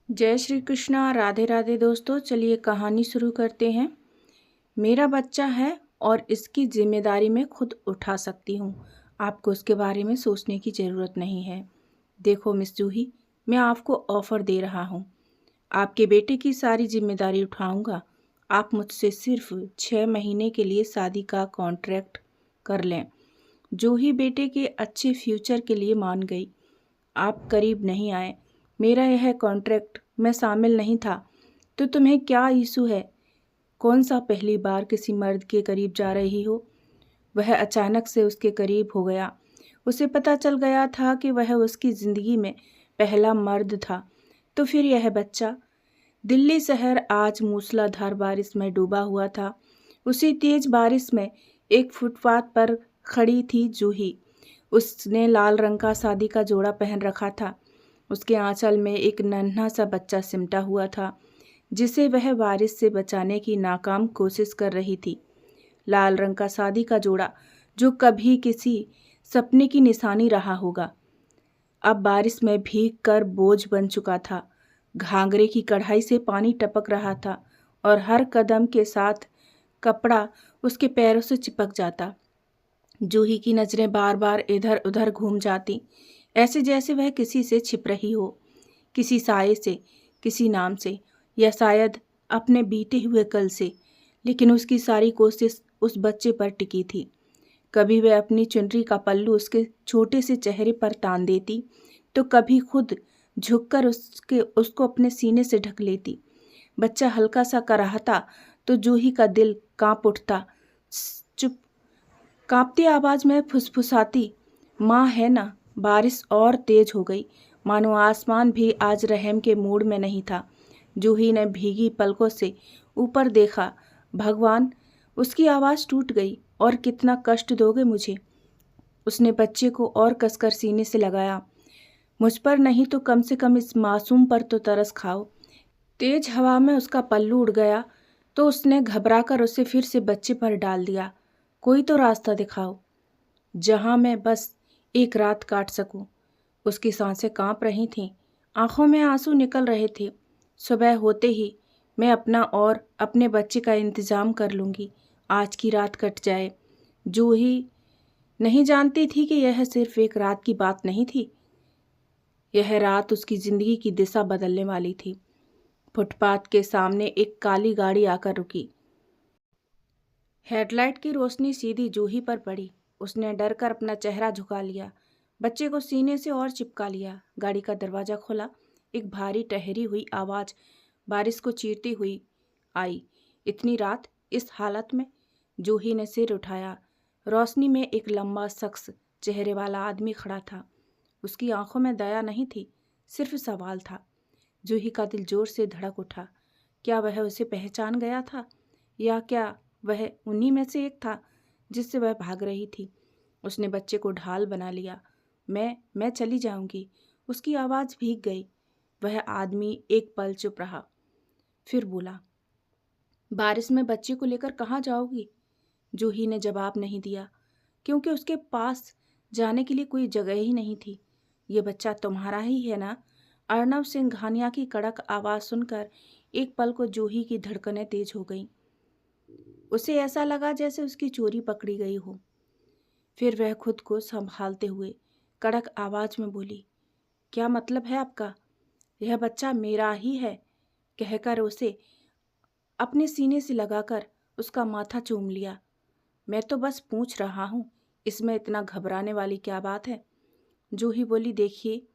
जय श्री कृष्णा। राधे राधे दोस्तों, चलिए कहानी शुरू करते हैं। मेरा बच्चा है और इसकी जिम्मेदारी मैं खुद उठा सकती हूँ। आपको उसके बारे में सोचने की ज़रूरत नहीं है। देखो मिस जूही, मैं आपको ऑफ़र दे रहा हूँ। आपके बेटे की सारी जिम्मेदारी उठाऊँगा। आप मुझसे सिर्फ 6 महीने के लिए शादी का कॉन्ट्रैक्ट कर लें। जूही बेटे के अच्छे फ्यूचर के लिए मान गई। आप करीब नहीं आए। मेरा यह कॉन्ट्रैक्ट में शामिल नहीं था तो तुम्हें क्या इशू है? कौन सा पहली बार किसी मर्द के करीब जा रही हो? वह अचानक से उसके करीब हो गया। उसे पता चल गया था कि वह उसकी ज़िंदगी में पहला मर्द था। तो फिर यह बच्चा। दिल्ली शहर आज मूसलाधार बारिश में डूबा हुआ था। उसी तेज बारिश में एक फुटपाथ पर खड़ी थी जूही। उसने लाल रंग का शादी का जोड़ा पहन रखा था। उसके आंचल में एक नन्हा सा बच्चा सिमटा हुआ था जिसे वह बारिश से बचाने की नाकाम कोशिश कर रही थी। लाल रंग का शादी का जोड़ा जो कभी किसी सपने की निशानी रहा होगा, अब बारिश में भीग कर बोझ बन चुका था। घाघरे की कढ़ाई से पानी टपक रहा था और हर कदम के साथ कपड़ा उसके पैरों से चिपक जाता। जूही की नज़रें बार बार इधर उधर घूम जाती, ऐसे जैसे वह किसी से छिप रही हो, किसी साये से, किसी नाम से, या शायद अपने बीते हुए कल से। लेकिन उसकी सारी कोशिश उस बच्चे पर टिकी थी। कभी वह अपनी चुनरी का पल्लू उसके छोटे से चेहरे पर तान देती तो कभी खुद झुककर उसको अपने सीने से ढक लेती। बच्चा हल्का सा कराहता तो जूही का दिल कांप उठता। चुप। कांपती आवाज़ में फुसफुसाती, माँ है ना। बारिश और तेज हो गई, मानो आसमान भी आज रहम के मूड में नहीं था। जूही ने भीगी पलकों से ऊपर देखा। भगवान, उसकी आवाज़ टूट गई। और कितना कष्ट दोगे मुझे? उसने बच्चे को और कसकर सीने से लगाया। मुझ पर नहीं तो कम से कम इस मासूम पर तो तरस खाओ। तेज हवा में उसका पल्लू उड़ गया तो उसने घबराकर उसे फिर से बच्चे पर डाल दिया। कोई तो रास्ता दिखाओ जहां मैं बस एक रात काट सकूं। उसकी सांसें कांप रही थीं, आंखों में आंसू निकल रहे थे। सुबह होते ही मैं अपना और अपने बच्चे का इंतजाम कर लूंगी। आज की रात कट जाए। जूही नहीं जानती थी कि यह सिर्फ एक रात की बात नहीं थी। यह रात उसकी जिंदगी की दिशा बदलने वाली थी। फुटपाथ के सामने एक काली गाड़ी आकर रुकी। हेडलाइट की रोशनी सीधी जूही पर पड़ी। उसने डर कर अपना चेहरा झुका लिया, बच्चे को सीने से और चिपका लिया। गाड़ी का दरवाज़ा खुला। एक भारी ठहरी हुई आवाज़ बारिश को चीरती हुई आई। इतनी रात, इस हालत में? जूही ने सिर उठाया। रोशनी में एक लंबा शख्स चेहरे वाला आदमी खड़ा था। उसकी आंखों में दया नहीं थी, सिर्फ सवाल था। जूही का दिल जोर से धड़क उठा। क्या वह उसे पहचान गया था, या क्या वह उन्हीं में से एक था जिससे वह भाग रही थी? उसने बच्चे को ढाल बना लिया। मैं चली जाऊंगी। उसकी आवाज़ भीग गई। वह आदमी एक पल चुप रहा, फिर बोला, बारिश में बच्चे को लेकर कहाँ जाओगी? जूही ने जवाब नहीं दिया, क्योंकि उसके पास जाने के लिए कोई जगह ही नहीं थी। ये बच्चा तुम्हारा ही है ना? अर्नव सिंघानिया की कड़क आवाज़ सुनकर एक पल को जूही की धड़कनें तेज हो गईं। उसे ऐसा लगा जैसे उसकी चोरी पकड़ी गई हो। फिर वह खुद को संभालते हुए कड़क आवाज़ में बोली, क्या मतलब है आपका? यह बच्चा मेरा ही है, कहकर उसे अपने सीने से लगाकर उसका माथा चूम लिया। मैं तो बस पूछ रहा हूँ, इसमें इतना घबराने वाली क्या बात है? जूही बोली, देखिए,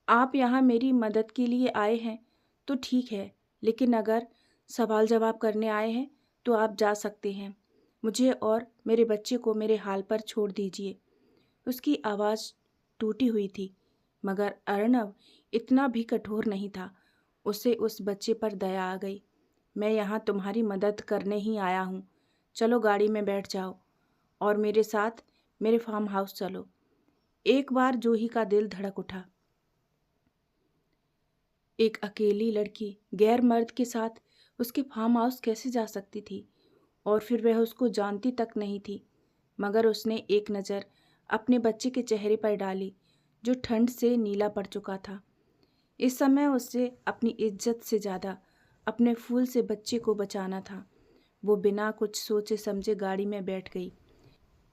आप यहाँ मेरी मदद के लिए आए हैं तो ठीक है, लेकिन अगर सवाल जवाब करने आए हैं तो आप जा सकते हैं। मुझे और मेरे बच्चे को मेरे हाल पर छोड़ दीजिए। उसकी आवाज़ टूटी हुई थी, मगर अर्णव इतना भी कठोर नहीं था। उसे उस बच्चे पर दया आ गई। मैं यहाँ तुम्हारी मदद करने ही आया हूँ। चलो गाड़ी में बैठ जाओ और मेरे साथ मेरे फार्म हाउस चलो। एक बार जूही का दिल धड़क उठा। एक अकेली लड़की गैर मर्द के साथ उसके फार्म हाउस कैसे जा सकती थी? और फिर वह उसको जानती तक नहीं थी। मगर उसने एक नज़र अपने बच्चे के चेहरे पर डाली, जो ठंड से नीला पड़ चुका था। इस समय उसे अपनी इज्जत से ज़्यादा अपने फूल से बच्चे को बचाना था। वो बिना कुछ सोचे समझे गाड़ी में बैठ गई।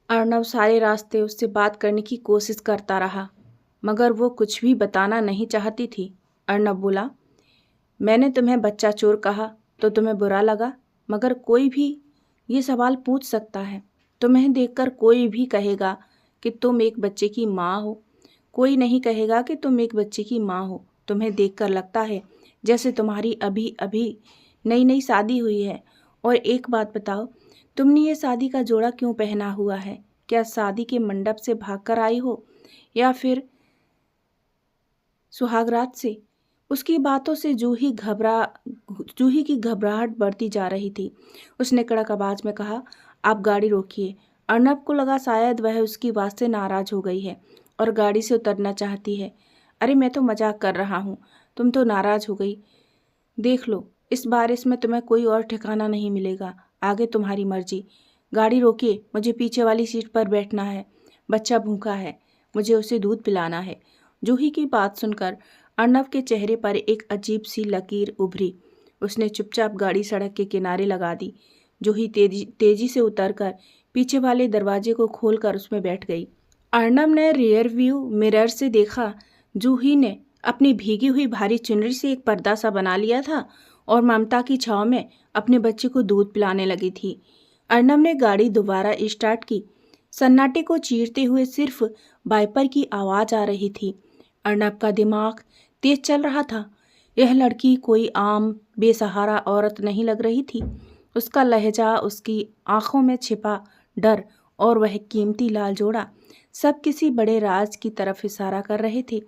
अर्नब सारे रास्ते उससे बात करने की कोशिश करता रहा, मगर वो कुछ भी बताना नहीं चाहती थी। अर्नब बोला, मैंने तुम्हें बच्चा चोर कहा तो तुम्हें बुरा लगा, मगर कोई भी ये सवाल पूछ सकता है। तुम्हें देखकर कोई भी कहेगा कि तुम एक बच्चे की माँ हो। कोई नहीं कहेगा कि तुम एक बच्चे की माँ हो। तुम्हें देखकर लगता है जैसे तुम्हारी अभी अभी नई नई शादी हुई है। और एक बात बताओ, तुमने ये शादी का जोड़ा क्यों पहना हुआ है? क्या शादी के मंडप से भागकर आई हो या फिर सुहागरात से? उसकी बातों से जूही की घबराहट बढ़ती जा रही थी। उसने कड़क आवाज में कहा, आप गाड़ी रोकिए। अर्नब को लगा शायद वह उसकी बात से नाराज हो गई है और गाड़ी से उतरना चाहती है। अरे मैं तो मजाक कर रहा हूँ, तुम तो नाराज हो गई। देख लो, इस बारिश में तुम्हें कोई और ठिकाना नहीं मिलेगा। आगे तुम्हारी मर्जी। गाड़ी रोकिए, मुझे पीछे वाली सीट पर बैठना है। बच्चा भूखा है, मुझे उसे दूध पिलाना है। जूही की बात सुनकर अर्नब के चेहरे पर एक अजीब सी लकीर उभरी। उसने चुपचाप गाड़ी सड़क के किनारे लगा दी। जूही तेजी से उतरकर पीछे वाले दरवाजे को खोलकर उसमें बैठ गई। अर्नब ने रियर व्यू मिरर से देखा, जूही ने अपनी भीगी हुई भारी चुनरी से एक पर्दा सा बना लिया था और ममता की छांव में अपने बच्चे को दूध पिलाने लगी थी। अर्नब ने गाड़ी दोबारा स्टार्ट की। सन्नाटे को चीरते हुए सिर्फ वाइपर की आवाज आ रही थी। अर्नब का दिमाग तेज चल रहा था। यह लड़की कोई आम बेसहारा औरत नहीं लग रही थी। उसका लहजा, उसकी आंखों में छिपा डर और वह कीमती लाल जोड़ा सब किसी बड़े राज की तरफ इशारा कर रहे थे।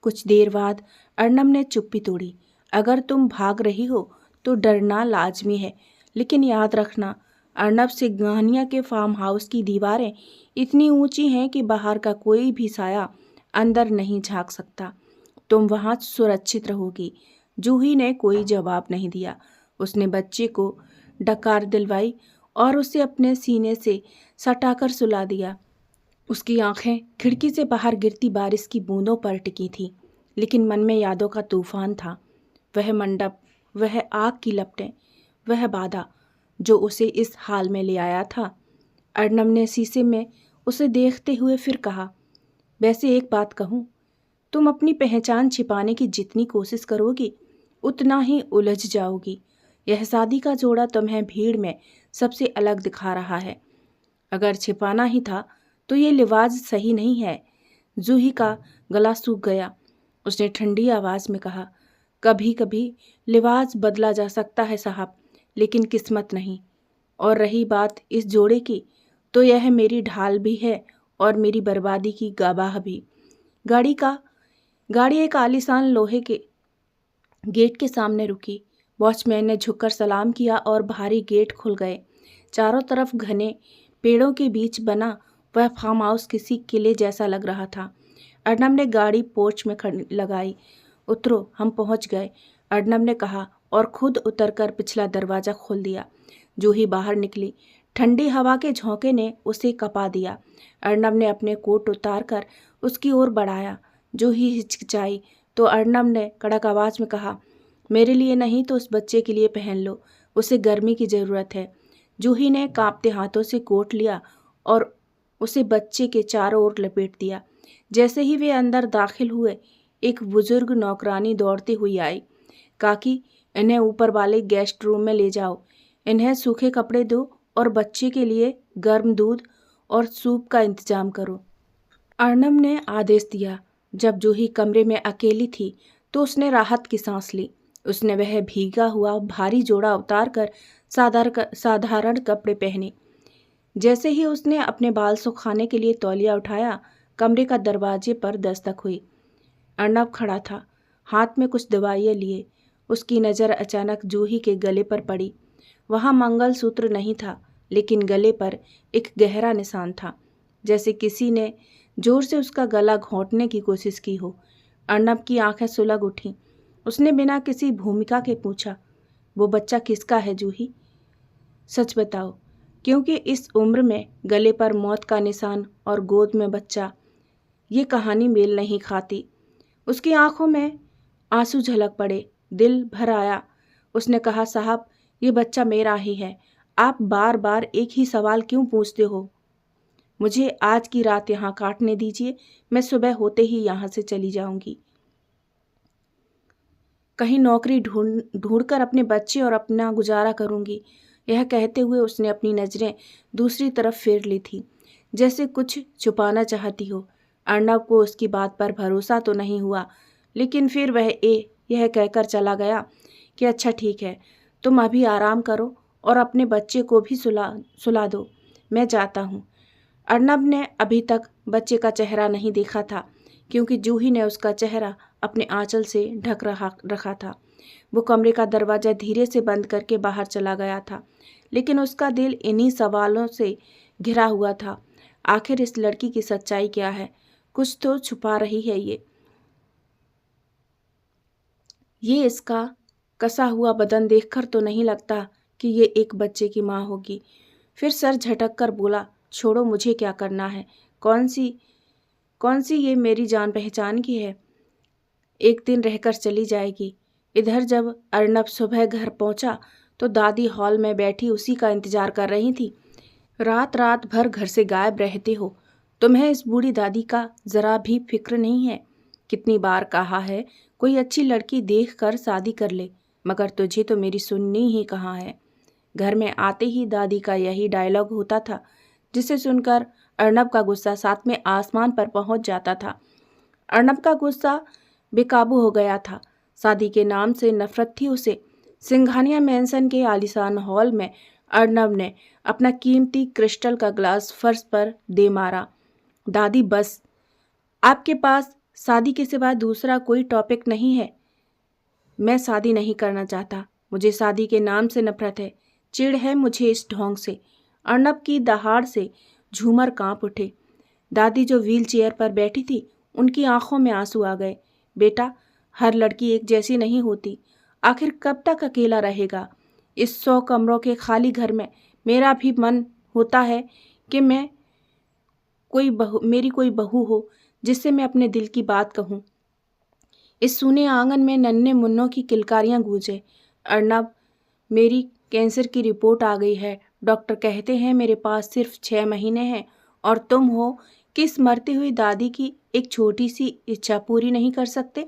कुछ देर बाद अर्नब ने चुप्पी तोड़ी। अगर तुम भाग रही हो तो डरना लाजमी है, लेकिन याद रखना, अर्नब से गानिया के फार्म हाउस की दीवारें इतनी ऊंची हैं कि बाहर का कोई भी साया अंदर नहीं झांक सकता। तुम वहां सुरक्षित रहोगी। जूही ने कोई जवाब नहीं दिया। उसने बच्चे को डकार दिलवाई और उसे अपने सीने से सटाकर सुला दिया। उसकी आंखें खिड़की से बाहर गिरती बारिश की बूंदों पर टिकी थीं, लेकिन मन में यादों का तूफान था। वह मंडप, वह आग की लपटें, वह वादा जो उसे इस हाल में ले आया था। अर्नब ने शीशे में उसे देखते हुए फिर कहा, वैसे एक बात कहूँ, तुम अपनी पहचान छिपाने की जितनी कोशिश करोगी उतना ही उलझ जाओगी। यह शादी का जोड़ा तुम्हें भीड़ में सबसे अलग दिखा रहा है। अगर छिपाना ही था तो ये लिवाज सही नहीं है। जूही का गला सूख गया। उसने ठंडी आवाज में कहा, कभी कभी लिवाज बदला जा सकता है साहब, लेकिन किस्मत नहीं। और रही बात इस जोड़े की, तो यह मेरी ढाल भी है और मेरी बर्बादी की गवाह भी। गाड़ी एक आलीशान लोहे के गेट के सामने रुकी। वॉचमैन ने झुककर सलाम किया और भारी गेट खुल गए। चारों तरफ घने पेड़ों के बीच बना वह फार्म हाउस किसी किले जैसा लग रहा था। अर्नब ने गाड़ी पोर्च में लगाई। उतरो, हम पहुंच गए, अर्नब ने कहा और खुद उतरकर पिछला दरवाज़ा खोल दिया। जूही बाहर निकली। ठंडी हवा के झोंके ने उसे कपा दिया। अर्नब ने अपने कोट उतारकर उसकी ओर बढ़ाया। जूही हिचकिचाई तो अर्नब ने कड़क आवाज में कहा, मेरे लिए नहीं तो उस बच्चे के लिए पहन लो, उसे गर्मी की ज़रूरत है। जूही ने कांपते हाथों से कोट लिया और उसे बच्चे के चारों ओर लपेट दिया। जैसे ही वे अंदर दाखिल हुए, एक बुजुर्ग नौकरानी दौड़ती हुई आई। काकी, इन्हें ऊपर वाले गेस्ट रूम में ले जाओ। इन्हें सूखे कपड़े दो और बच्चे के लिए गर्म दूध और सूप का इंतजाम करो। अर्नब ने आदेश दिया। जब जूही कमरे में अकेली थी तो उसने राहत की सांस ली। उसने वह भीगा हुआ भारी जोड़ा उतार कर साधारण कपड़े पहने। जैसे ही उसने अपने बाल सुखाने के लिए तौलिया उठाया, कमरे का दरवाजे पर दस्तक हुई। अर्नब खड़ा था, हाथ में कुछ दवाइयाँ लिए। उसकी नज़र अचानक जूही के गले पर पड़ी। वहाँ मंगलसूत्र नहीं था, लेकिन गले पर एक गहरा निशान था, जैसे किसी ने जोर से उसका गला घोंटने की कोशिश की हो। अर्नब की आंखें सुलग उठीं। उसने बिना किसी भूमिका के पूछा, वो बच्चा किसका है जूही? सच बताओ, क्योंकि इस उम्र में गले पर मौत का निशान और गोद में बच्चा, ये कहानी मेल नहीं खाती। उसकी आंखों में आंसू झलक पड़े, दिल भर आया। उसने कहा, साहब ये बच्चा मेरा ही है, आप बार बार एक ही सवाल क्यों पूछते हो? मुझे आज की रात यहाँ काटने दीजिए, मैं सुबह होते ही यहाँ से चली जाऊंगी। कहीं नौकरी ढूंढकर अपने बच्चे और अपना गुजारा करूंगी। यह कहते हुए उसने अपनी नज़रें दूसरी तरफ फेर ली थी, जैसे कुछ छुपाना चाहती हो। अर्नब को उसकी बात पर भरोसा तो नहीं हुआ, लेकिन फिर वह यह कहकर चला गया कि अच्छा ठीक है, तुम अभी आराम करो और अपने बच्चे को भी सुला दो, मैं जाता हूँ। अर्नब ने अभी तक बच्चे का चेहरा नहीं देखा था, क्योंकि जूही ने उसका चेहरा अपने आंचल से ढक रखा था। वो कमरे का दरवाज़ा धीरे से बंद करके बाहर चला गया था, लेकिन उसका दिल इन्हीं सवालों से घिरा हुआ था। आखिर इस लड़की की सच्चाई क्या है? कुछ तो छुपा रही है ये इसका कसा हुआ बदन देखकर तो नहीं लगता कि ये एक बच्चे की माँ होगी। फिर सर झटक कर बोला, छोड़ो, मुझे क्या करना है? कौन सी ये मेरी जान पहचान की है, एक दिन रहकर चली जाएगी। इधर जब अर्नब सुबह घर पहुंचा तो दादी हॉल में बैठी उसी का इंतजार कर रही थी। रात रात भर घर से गायब रहते हो, तुम्हें इस बूढ़ी दादी का जरा भी फिक्र नहीं है? कितनी बार कहा है कोई अच्छी लड़की देख कर शादी कर ले, मगर तुझे तो मेरी सुननी ही कहाँ है। घर में आते ही दादी का यही डायलॉग होता था, जिसे सुनकर अर्नब का गुस्सा सातवें आसमान पर पहुंच जाता था। अर्नब का गुस्सा बेकाबू हो गया था। शादी के नाम से नफरत थी उसे। सिंघानिया मैंसन के आलीशान हॉल में अर्नब ने अपना कीमती क्रिस्टल का ग्लास फर्श पर दे मारा। दादी बस, आपके पास शादी के सिवा दूसरा कोई टॉपिक नहीं है? मैं शादी नहीं करना चाहता, मुझे शादी के नाम से नफरत है, चिढ़ है मुझे इस ढोंग से। अर्नब की दहाड़ से झूमर कांप उठे। दादी जो व्हील चेयर पर बैठी थी, उनकी आंखों में आंसू आ गए। बेटा, हर लड़की एक जैसी नहीं होती, आखिर कब तक अकेला रहेगा? इस 100 कमरों के खाली घर में मेरा भी मन होता है कि मेरी कोई बहू हो, जिससे मैं अपने दिल की बात कहूँ। इस सूने आंगन में नन्हे मुन्नों की किलकारियां गूंजे। अर्नब, मेरी कैंसर की रिपोर्ट आ गई है, डॉक्टर कहते हैं मेरे पास सिर्फ 6 महीने हैं, और तुम हो कि इस मरती हुई दादी की एक छोटी सी इच्छा पूरी नहीं कर सकते?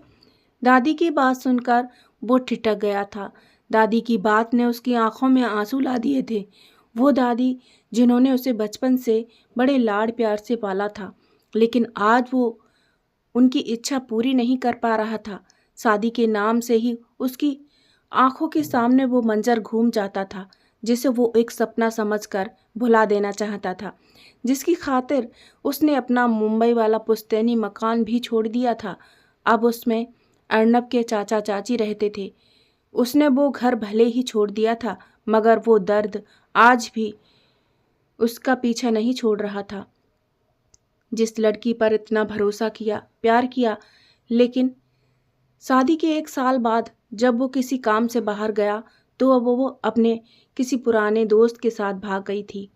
दादी की बात सुनकर वो ठिठक गया था। दादी की बात ने उसकी आंखों में आंसू ला दिए थे। वो दादी जिन्होंने उसे बचपन से बड़े लाड़ प्यार से पाला था, लेकिन आज वो उनकी इच्छा पूरी नहीं कर पा रहा था। शादी के नाम से ही उसकी आंखों के सामने वो मंजर घूम जाता था, जिसे वो एक सपना समझकर भुला देना चाहता था, जिसकी खातिर उसने अपना मुंबई वाला पुश्तैनी मकान भी छोड़ दिया था। अब उसमें अर्नब के चाचा चाची रहते थे। उसने वो घर भले ही छोड़ दिया था, मगर वो दर्द आज भी उसका पीछा नहीं छोड़ रहा था। जिस लड़की पर इतना भरोसा किया, प्यार किया, लेकिन शादी के 1 साल बाद जब वो किसी काम से बाहर गया तो अब वो अपने किसी पुराने दोस्त के साथ भाग गई थी।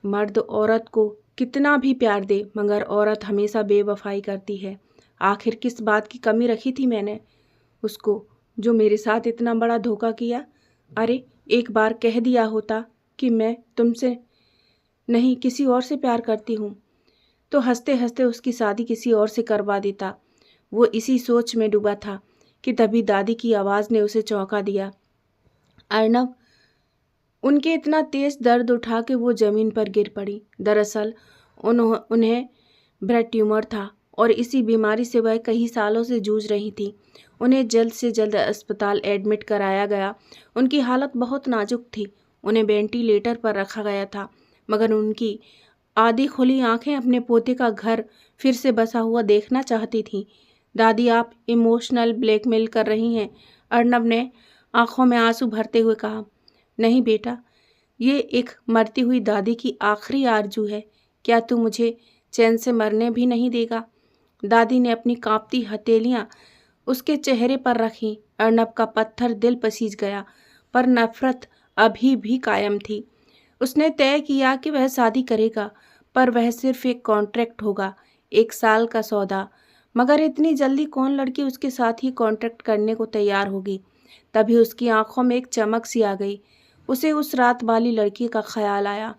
मर्द औरत को कितना भी प्यार दे, मगर औरत हमेशा बेवफाई करती है। आखिर किस बात की कमी रखी थी मैंने उसको, जो मेरे साथ इतना बड़ा धोखा किया? अरे, एक बार कह दिया होता कि मैं तुमसे नहीं किसी और से प्यार करती हूँ, तो हंसते हंसते उसकी शादी किसी और से करवा देता। वो इसी सोच में डूबा था कि तभी दादी की आवाज़ ने उसे चौंका दिया। अर्नब, उनके इतना तेज दर्द उठा के वो ज़मीन पर गिर पड़ी। दरअसल उन्हें ब्रेन ट्यूमर था और इसी बीमारी से वह कई सालों से जूझ रही थी। उन्हें जल्द से जल्द अस्पताल एडमिट कराया गया। उनकी हालत बहुत नाजुक थी। उन्हें वेंटिलेटर पर रखा गया था, मगर उनकी आधी खुली आंखें अपने पोते का घर फिर से बसा हुआ देखना चाहती थीं। दादी, आप इमोशनल ब्लैकमेल कर रही हैं, अर्नब ने आंखों में आंसू भरते हुए कहा। नहीं बेटा, ये एक मरती हुई दादी की आखिरी आरजू है। क्या तू मुझे चैन से मरने भी नहीं देगा? दादी ने अपनी कांपती हथेलियां उसके चेहरे पर रखी। अर्नब का पत्थर दिल पसीज गया, पर नफरत अभी भी कायम थी। उसने तय किया कि वह शादी करेगा, पर वह सिर्फ एक कॉन्ट्रैक्ट होगा, 1 साल का सौदा। मगर इतनी जल्दी कौन लड़की उसके साथ ही कॉन्ट्रैक्ट करने को तैयार होगी। तभी उसकी आंखों में एक चमक सी आ गई। उसे उस रात वाली लड़की का ख्याल आया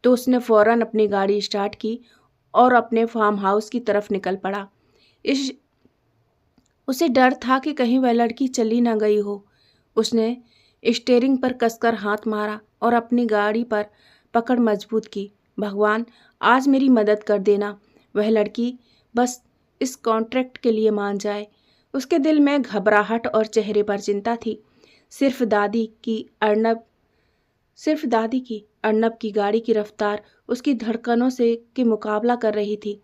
तो उसने फौरन अपनी गाड़ी स्टार्ट की और अपने फार्म हाउस की तरफ निकल पड़ा। उसे डर था कि कहीं वह लड़की चली ना गई हो। उसने स्टीयरिंग पर कसकर हाथ मारा और अपनी गाड़ी पर पकड़ मजबूत की। भगवान, आज मेरी मदद कर देना, वह लड़की बस इस कॉन्ट्रैक्ट के लिए मान जाए। उसके दिल में घबराहट और चेहरे पर चिंता थी। सिर्फ दादी की अर्नब की गाड़ी की रफ्तार उसकी धड़कनों से के मुकाबला कर रही थी।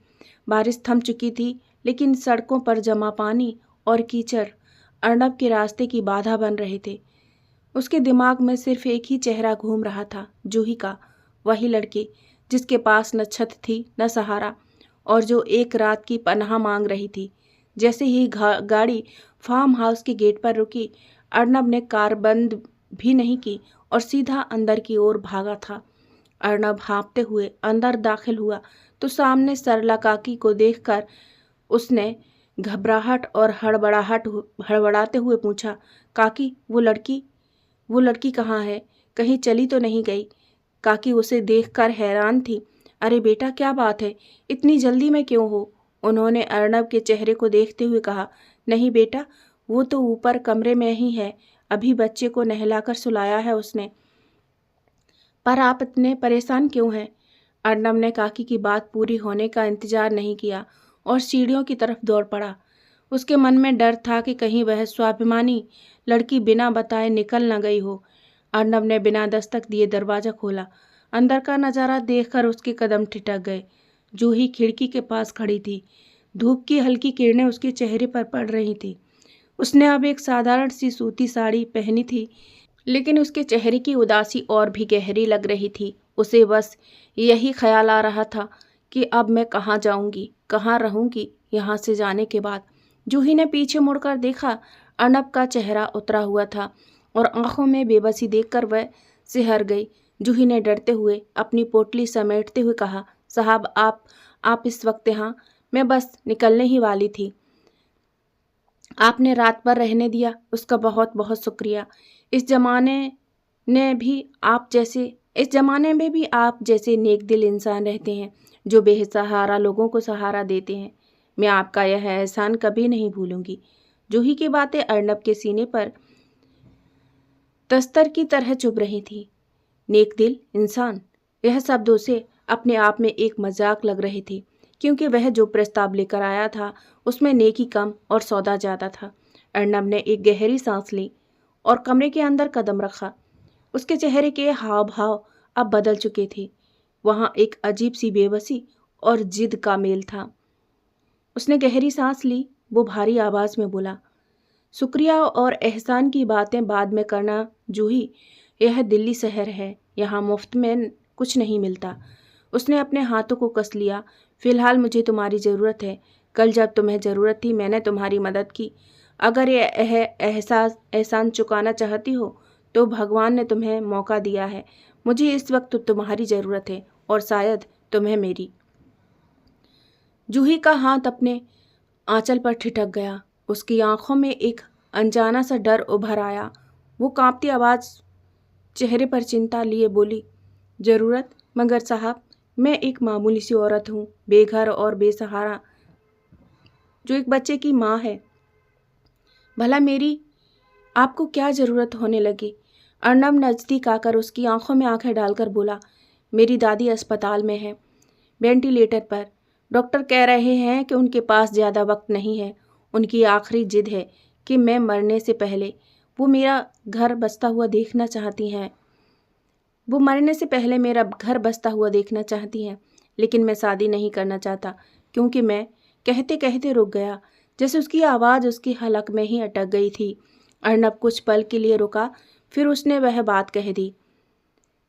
बारिश थम चुकी थी, लेकिन सड़कों पर जमा पानी और कीचड़ अर्नब के रास्ते की बाधा बन रहे थे। उसके दिमाग में सिर्फ एक ही चेहरा घूम रहा था, जूही का, वही लड़की जिसके पास न छत थी न सहारा, और जो एक रात की पनाह मांग रही थी। जैसे ही गाड़ी फार्म हाउस के गेट पर रुकी, अर्नब ने कार बंद भी नहीं की और सीधा अंदर की ओर भागा था। अर्नब हाँफते हुए अंदर दाखिल हुआ तो सामने सरला काकी को देखकर उसने घबराहट और हड़बड़ाते हुए पूछा, काकी, वो लड़की कहाँ है? कहीं चली तो नहीं गई? काकी उसे देखकर हैरान थी। अरे बेटा, क्या बात है, इतनी जल्दी में क्यों हो? उन्होंने अर्नब के चेहरे को देखते हुए कहा। नहीं बेटा, वो तो ऊपर कमरे में ही है, अभी बच्चे को नहलाकर सुलाया है उसने। पर आप इतने परेशान क्यों हैं? अर्नब ने काकी की बात पूरी होने का इंतजार नहीं किया और सीढ़ियों की तरफ दौड़ पड़ा। उसके मन में डर था कि कहीं वह स्वाभिमानी लड़की बिना बताए निकल न गई हो। अर्नब ने बिना दस्तक दिए दरवाज़ा खोला। अंदर का नज़ारा देखकर उसके कदम ठिठक गए। जूही खिड़की के पास खड़ी थी। धूप की हल्की किरणें उसके चेहरे पर पड़ रही थी। उसने अब एक साधारण सी सूती साड़ी पहनी थी, लेकिन उसके चेहरे की उदासी और भी गहरी लग रही थी। उसे बस यही ख्याल आ रहा था कि अब मैं कहाँ जाऊंगी, कहाँ रहूंगी यहाँ से जाने के बाद। जूही ने पीछे मुड़कर देखा। अर्नब का चेहरा उतरा हुआ था और आंखों में बेबसी देखकर वह सिहर गई। जूही ने डरते हुए अपनी पोटली समेटते हुए कहा, साहब, आप इस वक्त यहाँ? मैं बस निकलने ही वाली थी। आपने रात भर रहने दिया, उसका बहुत बहुत शुक्रिया। इस जमाने में भी आप जैसे नेक दिल इंसान रहते हैं जो बेसहारा लोगों को सहारा देते हैं। मैं आपका यह एहसान कभी नहीं भूलूंगी। जूही की बातें अर्नब के सीने पर तस्तर की तरह चुभ रही थी। नेक दिल इंसान, यह शब्द उसे अपने आप में एक मजाक लग रही थी, क्योंकि वह जो प्रस्ताव लेकर आया था उसमें नेकी कम और सौदा ज़्यादा था। अर्नब ने एक गहरी सांस ली और कमरे के अंदर कदम रखा। उसके चेहरे के हाव भाव अब बदल चुके थे। वहाँ एक अजीब सी बेबसी और जिद का मेल था। उसने गहरी सांस ली। वो भारी आवाज़ में बोला, शुक्रिया और एहसान की बातें बाद में करना जूही, यह दिल्ली शहर है, यहाँ मुफ्त में कुछ नहीं मिलता। उसने अपने हाथों को कस लिया। फिलहाल मुझे तुम्हारी ज़रूरत है। कल जब तुम्हें ज़रूरत थी मैंने तुम्हारी मदद की। अगर ये एहसान चुकाना चाहती हो तो भगवान ने तुम्हें मौका दिया है। मुझे इस वक्त तुम्हारी ज़रूरत है और शायद तुम्हें मेरी। जूही का हाथ अपने आंचल पर ठिठक गया। उसकी आंखों में एक अनजाना सा डर उभर आया। वो कांपती आवाज़ चेहरे पर चिंता लिए बोली, ज़रूरत? मगर साहब, मैं एक मामूली सी औरत हूँ, बेघर और बेसहारा, जो एक बच्चे की माँ है। भला मेरी आपको क्या ज़रूरत होने लगी? अर्नब नज़दीक आकर उसकी आंखों में आंखें डालकर बोला, मेरी दादी अस्पताल में है, वेंटिलेटर पर। डॉक्टर कह रहे हैं कि उनके पास ज़्यादा वक्त नहीं है। उनकी आखिरी जिद है कि मैं मरने से पहले वो मेरा घर बसता हुआ देखना चाहती हैं। वो मरने से पहले मेरा घर बसता हुआ देखना चाहती हैं, लेकिन मैं शादी नहीं करना चाहता, क्योंकि मैं कहते कहते रुक गया, जैसे उसकी आवाज़ उसकी हलक में ही अटक गई थी। अर्नब कुछ पल के लिए रुका, फिर उसने वह बात कह दी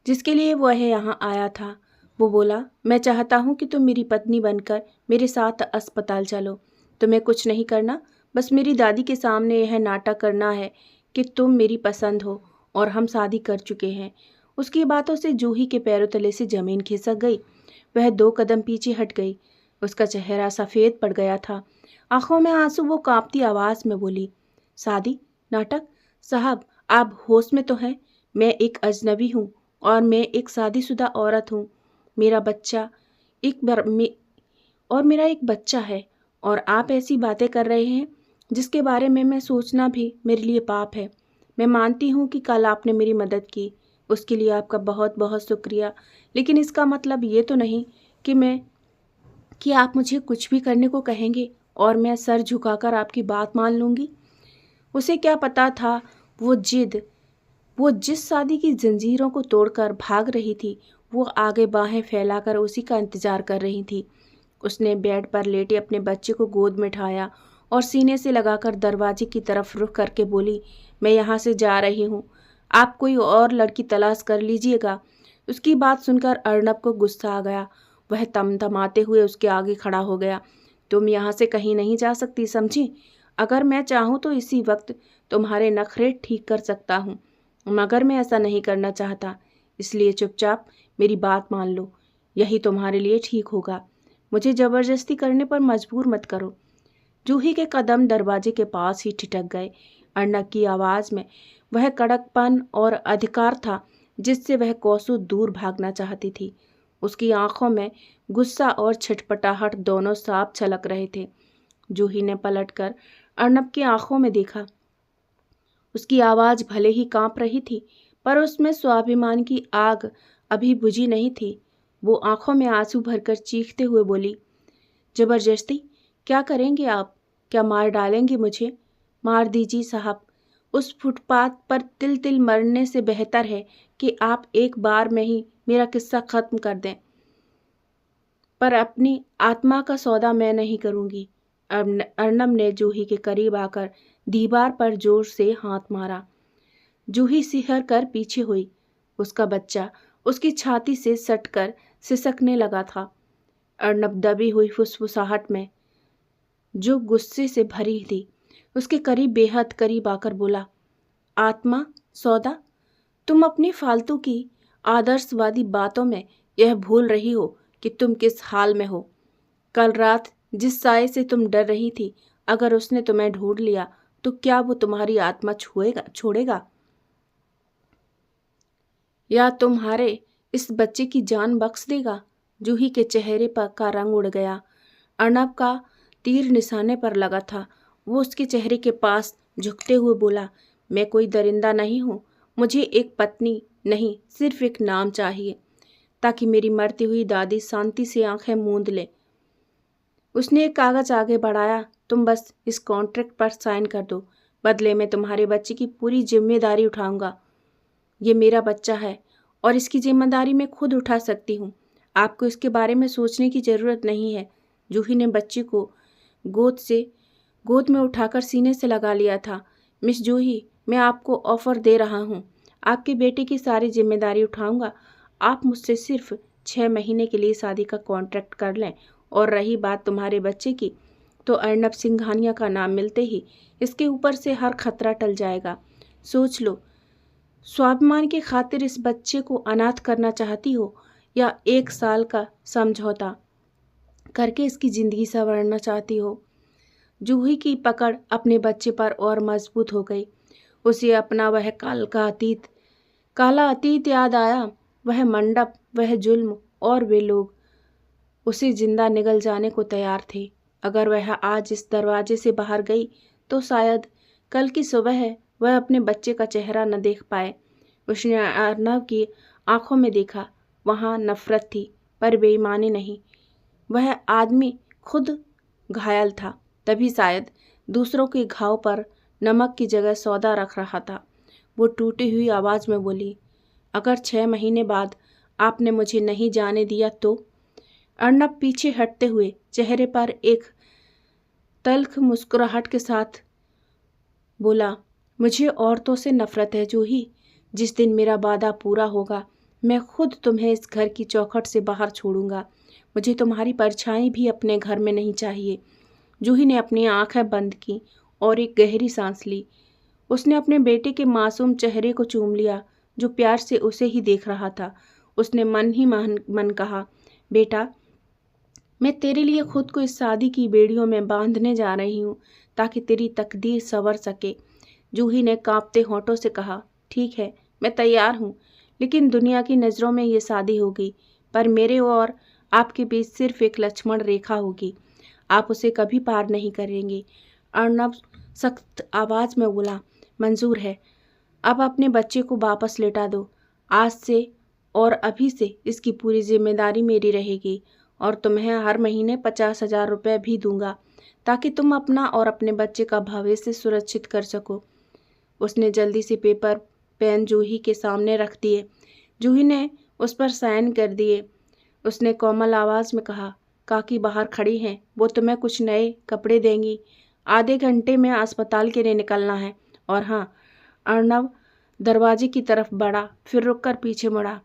जिसके लिए वह यहाँ आया था। वो बोला, मैं चाहता हूँ कि तुम मेरी पत्नी बनकर मेरे साथ अस्पताल चलो। तुम्हें कुछ नहीं करना, बस मेरी दादी के सामने यह नाटक करना है कि तुम मेरी पसंद हो और हम शादी कर चुके हैं। उसकी बातों से जूही के पैरों तले से ज़मीन खिसक गई। वह 2 कदम पीछे हट गई। उसका चेहरा सफ़ेद पड़ गया था, आंखों में आंसू। वो कांपती आवाज़ में बोली, शादी? नाटक? साहब, आप होश में तो हैं? मैं एक अजनबी हूँ और मैं एक शादीशुदा औरत हूँ। मेरा बच्चा मेरा एक बच्चा है, और आप ऐसी बातें कर रहे हैं जिसके बारे में मैं सोचना भी मेरे लिए पाप है। मैं मानती हूँ कि कल आपने मेरी मदद की, उसके लिए आपका बहुत बहुत शुक्रिया, लेकिन इसका मतलब ये तो नहीं कि आप मुझे कुछ भी करने को कहेंगे और मैं सर झुकाकर आपकी बात मान लूँगी। उसे क्या पता था, वो जिस शादी की जंजीरों को तोड़कर भाग रही थी, वो आगे बाहें फैलाकर उसी का इंतजार कर रही थी। उसने बेड पर लेटे अपने बच्चे को गोद में उठाया और सीने से लगाकर दरवाजे की तरफ रुख करके बोली, मैं यहाँ से जा रही हूँ, आप कोई और लड़की तलाश कर लीजिएगा। उसकी बात सुनकर अर्नब को गुस्सा आ गया। वह तमतमाते हुए उसके आगे खड़ा हो गया। तुम यहाँ से कहीं नहीं जा सकती, समझी? अगर मैं चाहूँ तो इसी वक्त तुम्हारे नखरे ठीक कर सकता हूँ, मगर मैं ऐसा नहीं करना चाहता, इसलिए चुपचाप मेरी बात मान लो, यही तुम्हारे लिए ठीक होगा। मुझे ज़बरदस्ती करने पर मजबूर मत करो। जूही के कदम दरवाजे के पास ही ठिठक गए। अर्नब की आवाज़ में वह कड़कपन और अधिकार था जिससे वह कोसों दूर भागना चाहती थी। उसकी आंखों में गुस्सा और छटपटाहट दोनों साफ छलक रहे थे। जूही ने पलटकर अर्नब की आंखों में देखा। उसकी आवाज़ भले ही कांप रही थी, पर उसमें स्वाभिमान की आग अभी बुझी नहीं थी। वो आंखों में आंसू भरकर चीखते हुए बोली, जबरदस्ती? क्या करेंगे आप? क्या मार डालेंगे मुझे? मार दीजिए साहब। उस फुटपाथ पर तिल तिल मरने से बेहतर है कि आप एक बार में ही मेरा किस्सा खत्म कर दें, पर अपनी आत्मा का सौदा मैं नहीं करूंगी। अर्नब ने जूही के करीब आकर दीवार पर जोर से हाथ मारा। जूही सिहर कर पीछे हुई। उसका बच्चा उसकी छाती से सटकर सिसकने लगा था। अर्नब दबी हुई फुसफुसाहट में, जो गुस्से से भरी थी, उसके करीब बेहद करीब आकर बोला, आत्मा सौदा? तुम अपनी फालतू की आदर्शवादी बातों में यह भूल रही हो कि तुम किस हाल में हो। कल रात जिस साए से तुम डर रही थी, अगर उसने तुम्हें ढूंढ लिया तो क्या वो तुम्हारी आत्मा छोड़ेगा या तुम्हारे इस बच्चे की जान बख्श देगा? जूही के चेहरे पर का रंग उड़ गया। अर्नब का तीर निशाने पर लगा था। वो उसके चेहरे के पास झुकते हुए बोला, मैं कोई दरिंदा नहीं हूँ। मुझे एक पत्नी नहीं, सिर्फ एक नाम चाहिए, ताकि मेरी मरती हुई दादी शांति से आंखें मूंद ले। उसने एक कागज आगे बढ़ाया, तुम बस इस कॉन्ट्रैक्ट पर साइन कर दो, बदले में तुम्हारे बच्चे की पूरी जिम्मेदारी उठाऊंगा। ये मेरा बच्चा है और इसकी जिम्मेदारी मैं खुद उठा सकती हूँ। आपको इसके बारे में सोचने की ज़रूरत नहीं है। जूही ने बच्चे को गोद में उठाकर सीने से लगा लिया था। मिस जूही, मैं आपको ऑफ़र दे रहा हूँ, आपके बेटे की सारी जिम्मेदारी उठाऊंगा। आप मुझसे सिर्फ 6 महीने के लिए शादी का कॉन्ट्रैक्ट कर लें। और रही बात तुम्हारे बच्चे की, तो अर्नब सिंघानिया का नाम मिलते ही इसके ऊपर से हर खतरा टल जाएगा। सोच लो, स्वाभिमान की खातिर इस बच्चे को अनाथ करना चाहती हो या 1 साल का समझौता करके इसकी ज़िंदगी संवारना चाहती हो? जूही की पकड़ अपने बच्चे पर और मजबूत हो गई। उसे अपना वह काला अतीत याद आया। वह मंडप, वह जुल्म और वे लोग उसे जिंदा निगल जाने को तैयार थे। अगर वह आज इस दरवाजे से बाहर गई तो शायद कल की सुबह वह अपने बच्चे का चेहरा न देख पाए। उसने अर्नब की आंखों में देखा। वहाँ नफरत थी, पर बेईमानी नहीं। वह आदमी खुद घायल था, तभी शायद दूसरों के घाव पर नमक की जगह सौदा रख रहा था। वो टूटी हुई आवाज़ में बोली, अगर 6 महीने बाद आपने मुझे नहीं जाने दिया तो? अर्नब पीछे हटते हुए चेहरे पर एक तल्ख मुस्कुराहट के साथ बोला, मुझे औरतों से नफरत है जूही। जिस दिन मेरा वादा पूरा होगा, मैं खुद तुम्हें इस घर की चौखट से बाहर छोड़ूंगा। मुझे तुम्हारी परछाई भी अपने घर में नहीं चाहिए। जूही ने अपनी आंखें बंद की और एक गहरी सांस ली। उसने अपने बेटे के मासूम चेहरे को चूम लिया, जो प्यार से उसे ही देख रहा था। उसने मन ही मन कहा, बेटा, मैं तेरे लिए खुद को इस शादी की बेड़ियों में बांधने जा रही हूँ ताकि तेरी तकदीर संवर सके। जूही ने कांपते होठों से कहा, ठीक है, मैं तैयार हूँ, लेकिन दुनिया की नज़रों में ये शादी होगी, पर मेरे और आपके बीच सिर्फ एक लक्ष्मण रेखा होगी। आप उसे कभी पार नहीं करेंगे। अर्नब सख्त आवाज़ में बोला, मंजूर है। अब अपने बच्चे को वापस लेटा दो। आज से और अभी से इसकी पूरी जिम्मेदारी मेरी रहेगी और तुम्हें हर महीने 50,000 रुपये भी दूंगा ताकि तुम अपना और अपने बच्चे का भविष्य सुरक्षित कर सको। उसने जल्दी से पेपर पेन जूही के सामने रख दिए। जूही ने उस पर साइन कर दिए। उसने कोमल आवाज़ में कहा, काकी बाहर खड़ी हैं, वो तुम्हें कुछ नए कपड़े देंगी। आधे घंटे में अस्पताल के लिए निकलना है। और हाँ, अर्नब दरवाजे की तरफ बढ़ा, फिर रुककर पीछे मुड़ा।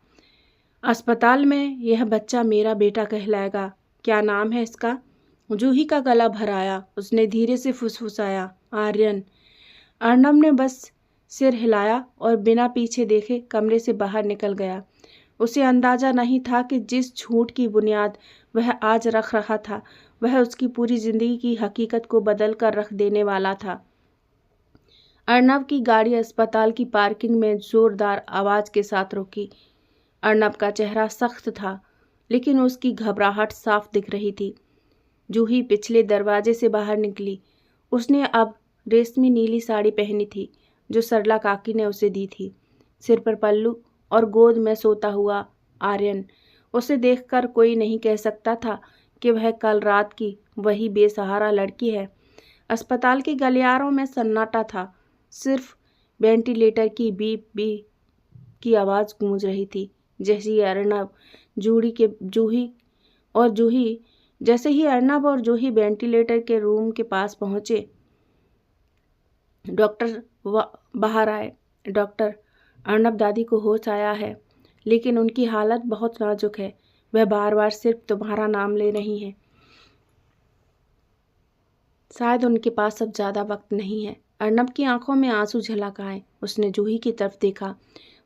अस्पताल में यह बच्चा मेरा बेटा कहलाएगा। क्या नाम है इसका? जूही का गला भर आया। उसने धीरे से फुसफुसाया, आर्यन। अर्नब ने बस सिर हिलाया और बिना पीछे देखे कमरे से बाहर निकल गया। उसे अंदाजा नहीं था कि जिस झूठ की बुनियाद वह आज रख रहा था, वह उसकी पूरी जिंदगी की हकीकत को बदल कर रख देने वाला था। अर्नब की गाड़ी अस्पताल की पार्किंग में जोरदार आवाज़ के साथ रुकी। अर्नब का चेहरा सख्त था, लेकिन उसकी घबराहट साफ दिख रही थी। जूही पिछले दरवाजे से बाहर निकली। उसने अब रेशमी नीली साड़ी पहनी थी जो सरला काकी ने उसे दी थी। सिर पर पल्लू और गोद में सोता हुआ आर्यन। उसे देखकर कोई नहीं कह सकता था कि वह कल रात की वही बेसहारा लड़की है। अस्पताल के गलियारों में सन्नाटा था। सिर्फ वेंटिलेटर की बीप बीप की आवाज़ गूंज रही थी। जैसे ही अर्नब और जूही वेंटिलेटर के रूम के पास पहुंचे, डॉक्टर बाहर आए। डॉक्टर, अर्नब दादी को होश आया है, लेकिन उनकी हालत बहुत नाजुक है। वह बार बार सिर्फ तुम्हारा नाम ले रही हैं। शायद उनके पास अब ज़्यादा वक्त नहीं है। अर्नब की आंखों में आंसू झलक आए। उसने जूही की तरफ देखा।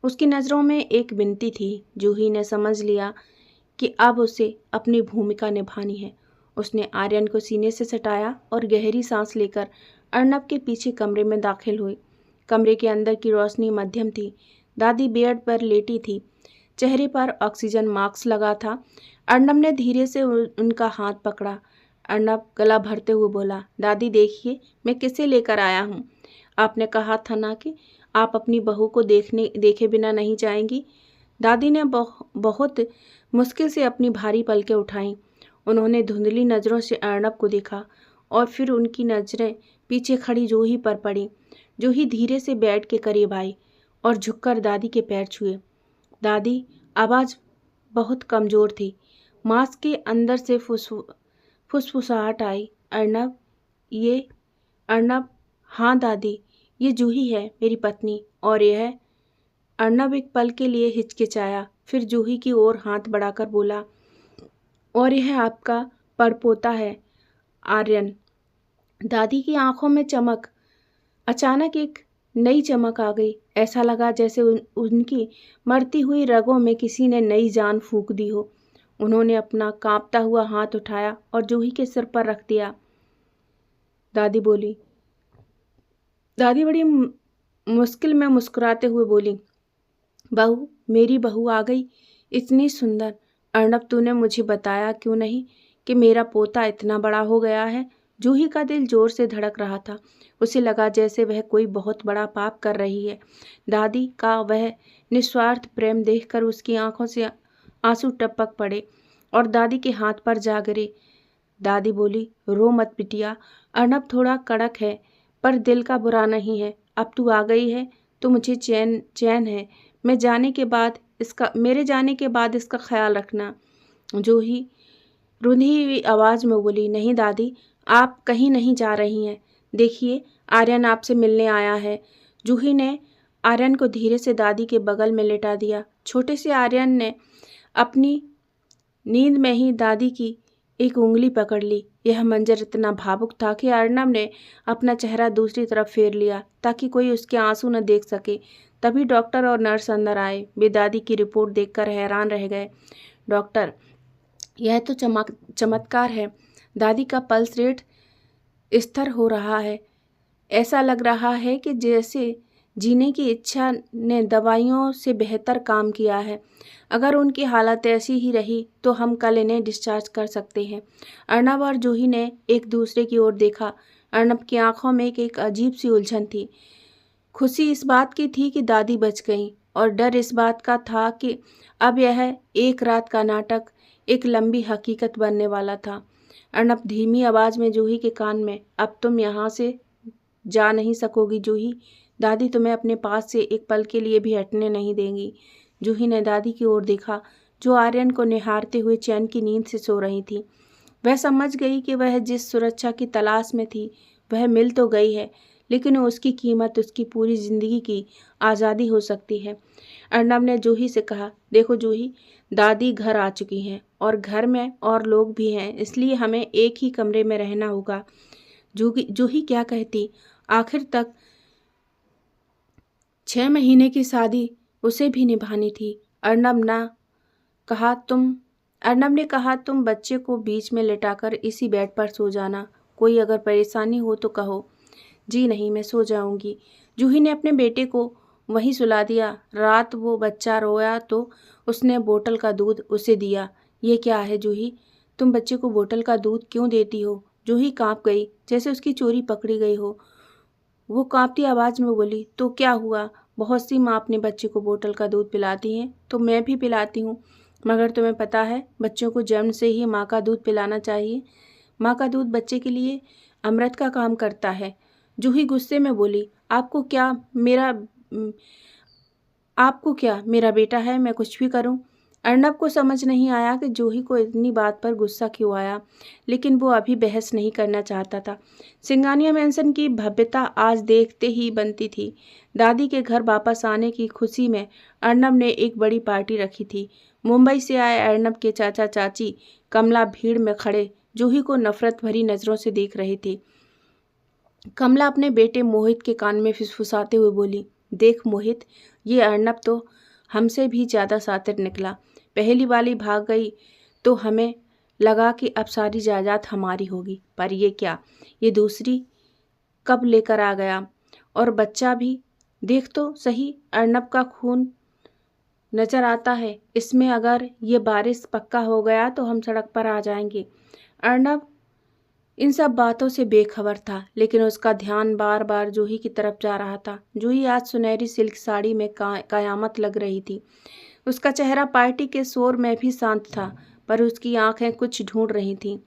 उसकी नज़रों में एक विनती थी। जूही ने समझ लिया कि अब उसे अपनी भूमिका निभानी है। उसने आर्यन को सीने से सटाया और गहरी सांस लेकर अर्नब के पीछे कमरे में दाखिल हुई। कमरे के अंदर की रोशनी मध्यम थी। दादी बेड पर लेटी थी। चेहरे पर ऑक्सीजन मास्क लगा था। अर्नब ने धीरे से उनका हाथ पकड़ा। अर्नब गला भरते हुए बोला, दादी देखिए, मैं किसे लेकर आया हूँ। आपने कहा था ना कि आप अपनी बहू को देखे बिना नहीं जाएंगी। दादी ने बहुत मुश्किल से अपनी भारी पलकें उठाईं। उन्होंने धुंधली नज़रों से अर्नब को देखा और फिर उनकी नज़रें पीछे खड़ी जूही पर पड़ी। जूही धीरे से बेड के करीब आई और झुककर दादी के पैर छुए। दादी, आवाज़ बहुत कमज़ोर थी। मास्क के अंदर से फुसफुसाहट आई, अर्नब, ये अर्नब। हाँ दादी, ये जूही है, मेरी पत्नी। और यह अर्नब एक पल के लिए हिचकिचाया, फिर जूही की ओर हाथ बढ़ाकर बोला, और यह आपका परपोता है, आर्यन। दादी की आंखों में चमक, अचानक एक नई चमक आ गई। ऐसा लगा जैसे उनकी मरती हुई रगों में किसी ने नई जान फूंक दी हो। उन्होंने अपना कांपता हुआ हाथ उठाया और जूही के सिर पर रख दिया। दादी बड़ी मुश्किल में मुस्कुराते हुए बोली, बहू, मेरी बहू आ गई, इतनी सुंदर। अर्नब, तूने मुझे बताया क्यों नहीं कि मेरा पोता इतना बड़ा हो गया है? जूही का दिल जोर से धड़क रहा था। उसे लगा जैसे वह कोई बहुत बड़ा पाप कर रही है। दादी का वह निस्वार्थ प्रेम देखकर उसकी आंखों से आंसू टपक पड़े और दादी के हाथ पर जा गिरे। दादी बोली, रो मत बिटिया। अर्नब थोड़ा कड़क है, पर दिल का बुरा नहीं है। अब तू आ गई है तो मुझे चैन है। मेरे जाने के बाद इसका ख्याल रखना। जूही रुंधी हुई आवाज़ में बोली, नहीं दादी, आप कहीं नहीं जा रही हैं। देखिए, आर्यन आपसे मिलने आया है। जूही ने आर्यन को धीरे से दादी के बगल में लेटा दिया। छोटे से आर्यन ने अपनी नींद में ही दादी की एक उंगली पकड़ ली। यह मंजर इतना भावुक था कि अर्नब ने अपना चेहरा दूसरी तरफ फेर लिया ताकि कोई उसके आंसू न देख सके। तभी डॉक्टर और नर्स अंदर आए। वे दादी की रिपोर्ट देखकर हैरान रह गए। डॉक्टर, यह तो चमत्कार है। दादी का पल्स रेट स्थिर हो रहा है। ऐसा लग रहा है कि जैसे जीने की इच्छा ने दवाइयों से बेहतर काम किया है। अगर उनकी हालत ऐसी ही रही तो हम कल इन्हें डिस्चार्ज कर सकते हैं। अर्नब और जूही ने एक दूसरे की ओर देखा। अर्नब की आंखों में एक अजीब सी उलझन थी। खुशी इस बात की थी कि दादी बच गई, और डर इस बात का था कि अब यह एक रात का नाटक एक लंबी हकीकत बनने वाला था। अर्नब धीमी आवाज में जूही के कान में, अब तुम यहाँ से जा नहीं सकोगी जूही। दादी तुम्हें अपने पास से एक पल के लिए भी हटने नहीं देंगी। जूही ने दादी की ओर देखा, जो आर्यन को निहारते हुए चैन की नींद से सो रही थी। वह समझ गई कि वह जिस सुरक्षा की तलाश में थी वह मिल तो गई है, लेकिन उसकी कीमत उसकी पूरी जिंदगी की आज़ादी हो सकती है। अर्नब ने जूही से कहा, देखो जूही, दादी घर आ चुकी हैं और घर में और लोग भी हैं, इसलिए हमें एक ही कमरे में रहना होगा। जूही क्या कहती? आखिर तक 6 महीने की शादी उसे भी निभानी थी। अर्नब ने कहा, तुम बच्चे को बीच में लिटाकर इसी बेड पर सो जाना। कोई अगर परेशानी हो तो कहो। जी नहीं, मैं सो जाऊंगी। जूही ने अपने बेटे को वहीं सुला दिया। रात वो बच्चा रोया तो उसने बोतल का दूध उसे दिया। ये क्या है जूही? तुम बच्चे को बोतल का दूध क्यों देती हो? जूही कांप गई, जैसे उसकी चोरी पकड़ी गई हो। वो कांपती आवाज में बोली, तो क्या हुआ? बहुत सी माँ अपने बच्चे को बोतल का दूध पिलाती हैं, तो मैं भी पिलाती हूँ। मगर तुम्हें पता है, बच्चों को जन्म से ही माँ का दूध पिलाना चाहिए। माँ का दूध बच्चे के लिए अमृत का काम करता है। जूही गुस्से में बोली, आपको क्या मेरा बेटा है, मैं कुछ भी करूं? अर्नब को समझ नहीं आया कि जूही को इतनी बात पर गुस्सा क्यों आया, लेकिन वो अभी बहस नहीं करना चाहता था। सिंगानिया मैंसन की भव्यता आज देखते ही बनती थी। दादी के घर वापस आने की खुशी में अर्नब ने एक बड़ी पार्टी रखी थी। मुंबई से आए अर्नब के चाचा चाची कमला भीड़ में खड़े जूही को नफरत भरी नजरों से देख रहे थे। कमला अपने बेटे मोहित के कान में फुसफुसाते हुए बोली, देख मोहित, ये अर्नब तो हमसे भी ज़्यादा शातिर निकला। पहली वाली भाग गई तो हमें लगा कि अब सारी जायदाद हमारी होगी, पर ये क्या, ये दूसरी कब लेकर आ गया? और बच्चा भी देख तो सही, अर्नब का खून नजर आता है इसमें। अगर ये बारिश पक्का हो गया तो हम सड़क पर आ जाएंगे। अर्नब इन सब बातों से बेखबर था, लेकिन उसका ध्यान बार बार जूही की तरफ जा रहा था। जूही आज सुनहरी सिल्क साड़ी में कयामत लग रही थी। उसका चेहरा पार्टी के शोर में भी शांत था, पर उसकी आंखें कुछ ढूंढ रही थीं।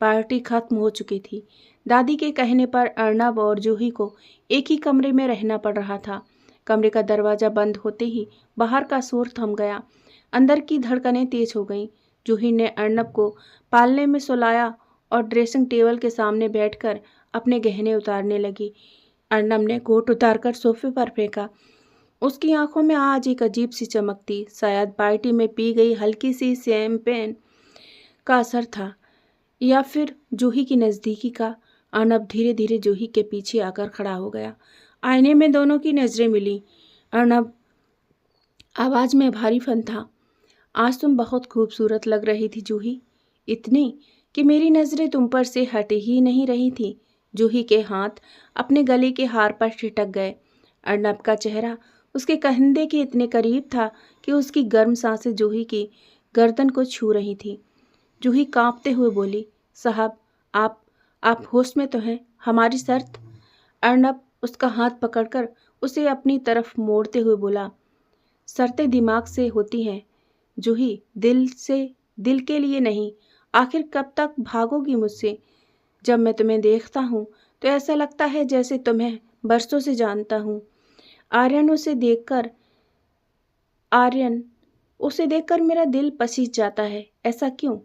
पार्टी खत्म हो चुकी थी। दादी के कहने पर अर्नब और जूही को एक ही कमरे में रहना पड़ रहा था। कमरे का दरवाजा बंद होते ही बाहर का शोर थम गया। अंदर की धड़कनें तेज हो गईं। जूही ने अर्नब को पालने में सुलाया और ड्रेसिंग टेबल के सामने बैठकर अपने गहने उतारने लगी। अर्नब ने कोट उतारकर सोफे पर फेंका। उसकी आंखों में आज एक अजीब सी चमक थी। शायद पार्टी में पी गई हल्की सी शैंपेन का असर था, या फिर जूही की नज़दीकी का। अर्नब धीरे धीरे जूही के पीछे आकर खड़ा हो गया। आईने में दोनों की नजरें मिली। अर्नब आवाज में भारीपन था, आज तुम बहुत खूबसूरत लग रही थी जूही, इतनी कि मेरी नजरें तुम पर से हट ही नहीं रही थी। जूही के हाथ अपने गले के हार पर छिटक गए। अर्नब का चेहरा उसके कंधे के इतने करीब था कि उसकी गर्म सांसें जूही की गर्दन को छू रही थी। जूही कांपते हुए बोली, साहब, आप होश में तो हैं? हमारी शर्त? अर्नब उसका हाथ पकड़कर उसे अपनी तरफ मोड़ते हुए बोला, शर्तें दिमाग से होती हैं जूही, दिल के लिए नहीं। आखिर कब तक भागोगी मुझसे? जब मैं तुम्हें देखता हूँ तो ऐसा लगता है जैसे तुम्हें बरसों से जानता हूँ। आर्यन उसे देखकर मेरा दिल पसीज जाता है। ऐसा क्यों?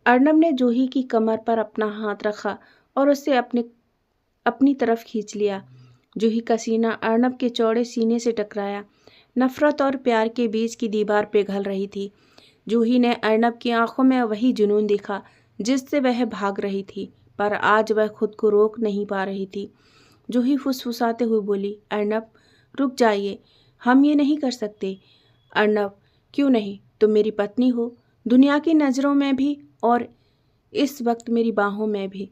अर्नब ने जूही की कमर पर अपना हाथ रखा और उसे अपनी तरफ खींच लिया। जूही का सीना अर्नब के चौड़े सीने से टकराया। नफरत और प्यार के बीच की दीवार पिघल रही थी। जूही ने अर्नब की आंखों में वही जुनून देखा जिससे वह भाग रही थी, पर आज वह खुद को रोक नहीं पा रही थी। जूही फुसफुसाते हुए बोली, अर्नब रुक जाइए, हम ये नहीं कर सकते। अर्नब, क्यों नहीं? तुम मेरी पत्नी हो। दुनिया की नज़रों में भी और इस वक्त मेरी बाहों में भी।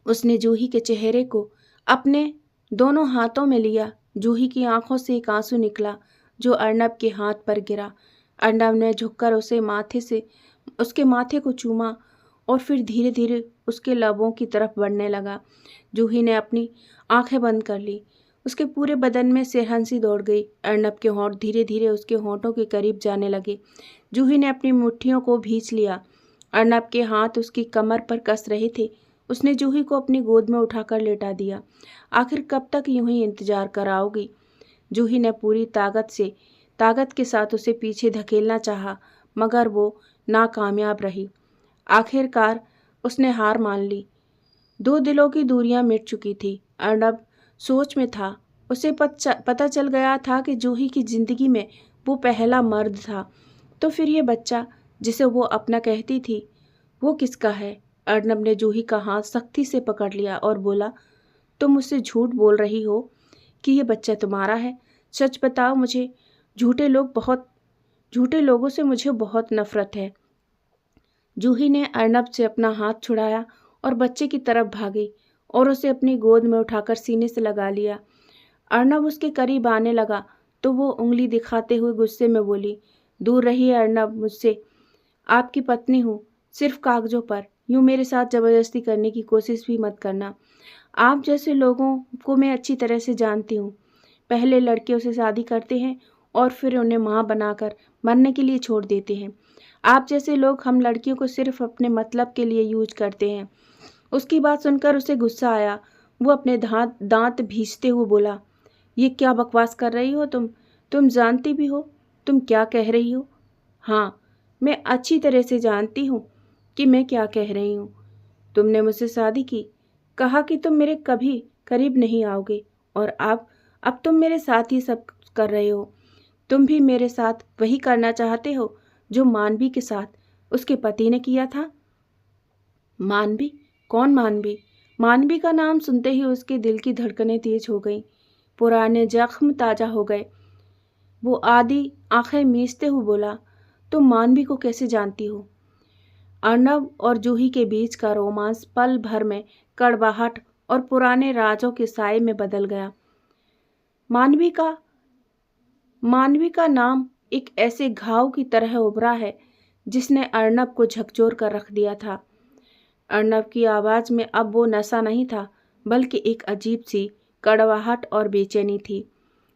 उसने जूही के चेहरे को अपने दोनों हाथों में लिया। जूही की आंखों से एक आंसू निकला जो अर्नब के हाथ पर गिरा। अर्नब ने झुककर उसके माथे को चूमा और फिर धीरे धीरे उसके लबों की तरफ बढ़ने लगा। जूही ने अपनी आंखें बंद कर ली। उसके पूरे बदन में सिरहंसी दौड़ गई। अर्नब के होंठ धीरे धीरे उसके होंठों के करीब जाने लगे। जूही ने अपनी मुट्ठियों को भींच लिया। अर्नब के हाथ उसकी कमर पर कस रहे थे। उसने जूही को अपनी गोद में उठाकर लेटा दिया। आखिर कब तक यूं ही इंतजार कराओगी? जूही ने पूरी ताकत के साथ उसे पीछे धकेलना चाहा, मगर वो नाकामयाब रही। आखिरकार उसने हार मान ली। दो दिलों की दूरियां मिट चुकी थी। अर्नब सोच में था। उसे पता चल गया था कि जूही की जिंदगी में वो पहला मर्द था। तो फिर ये बच्चा जिसे वो अपना कहती थी, वो किसका है? अर्नब ने जूही का हाथ सख्ती से पकड़ लिया और बोला, तुम मुझसे झूठ बोल रही हो कि ये बच्चा तुम्हारा है। सच बताओ मुझे। झूठे लोगों से मुझे बहुत नफरत है। जूही ने अर्नब से अपना हाथ छुड़ाया और बच्चे की तरफ भागी और उसे अपनी गोद में उठाकर सीने से लगा लिया। अर्नब उसके करीब आने लगा तो वो उंगली दिखाते हुए गुस्से में बोली, दूर रहिए अर्नब मुझसे। आपकी पत्नी हूँ, सिर्फ कागजों पर। यूँ मेरे साथ ज़बरदस्ती करने की कोशिश भी मत करना। आप जैसे लोगों को मैं अच्छी तरह से जानती हूँ। पहले लड़कियों से शादी करते हैं और फिर उन्हें माँ बनाकर मरने के लिए छोड़ देते हैं। आप जैसे लोग हम लड़कियों को सिर्फ अपने मतलब के लिए यूज करते हैं। उसकी बात सुनकर उसे गुस्सा आया। वो अपने दांत भींचते हुए बोला, ये क्या बकवास कर रही हो तुम? तुम जानती भी हो तुम क्या कह रही हो? हाँ, मैं अच्छी तरह से जानती हूँ कि मैं क्या कह रही हूँ। तुमने मुझसे शादी की, कहा कि तुम मेरे कभी करीब नहीं आओगे, और अब तुम मेरे साथ ही सब कर रहे हो। तुम भी मेरे साथ वही करना चाहते हो जो मानवी के साथ उसके पति ने किया था। मानवी? कौन मानवी? मानवी का नाम सुनते ही उसके दिल की धड़कनें तेज हो गईं। पुराने जख्म ताजा हो गए। वो आधी आंखें मीचते हुए बोला, तुम मानवी को कैसे जानती हो? अर्नब और जूही के बीच का रोमांस पल भर में कड़वाहट और पुराने राजों के साए में बदल गया। मानवी का नाम एक ऐसे घाव की तरह उभरा है जिसने अर्नब को झकझोर कर रख दिया था। अर्नब की आवाज में अब वो नशा नहीं था, बल्कि एक अजीब सी कड़वाहट और बेचैनी थी।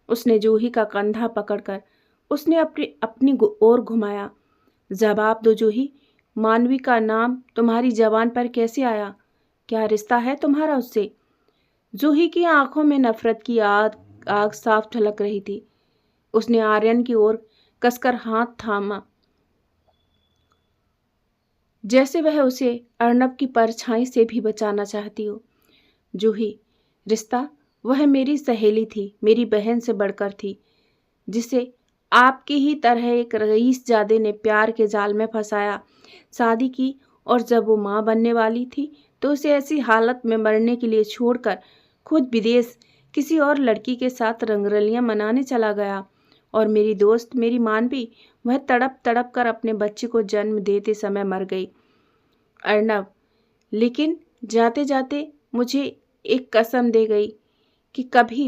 उसने जूही का कंधा पकड़कर उसने अपनी ओर घुमाया। जवाब दो जूही, मानवी का नाम तुम्हारी जबान पर कैसे आया? क्या रिश्ता है तुम्हारा उससे? जूही की आंखों में नफरत की आग साफ झलक रही थी। उसने आर्यन की ओर कसकर हाथ थामा, जैसे वह उसे अर्नब की परछाई से भी बचाना चाहती हो। जूही, रिश्ता? वह मेरी सहेली थी, मेरी बहन से बढ़कर थी, जिसे आपकी ही तरह एक रईसजादे ने प्यार के जाल में फंसाया, शादी की, और जब वो माँ बनने वाली थी तो उसे ऐसी हालत में मरने के लिए छोड़कर खुद विदेश किसी और लड़की के साथ रंगरलियां मनाने चला गया। और मेरी दोस्त, मेरी मानवी, वह तड़प तड़प कर अपने बच्चे को जन्म देते समय मर गई। अर्नब, लेकिन जाते जाते मुझे एक कसम दे गई कि कभी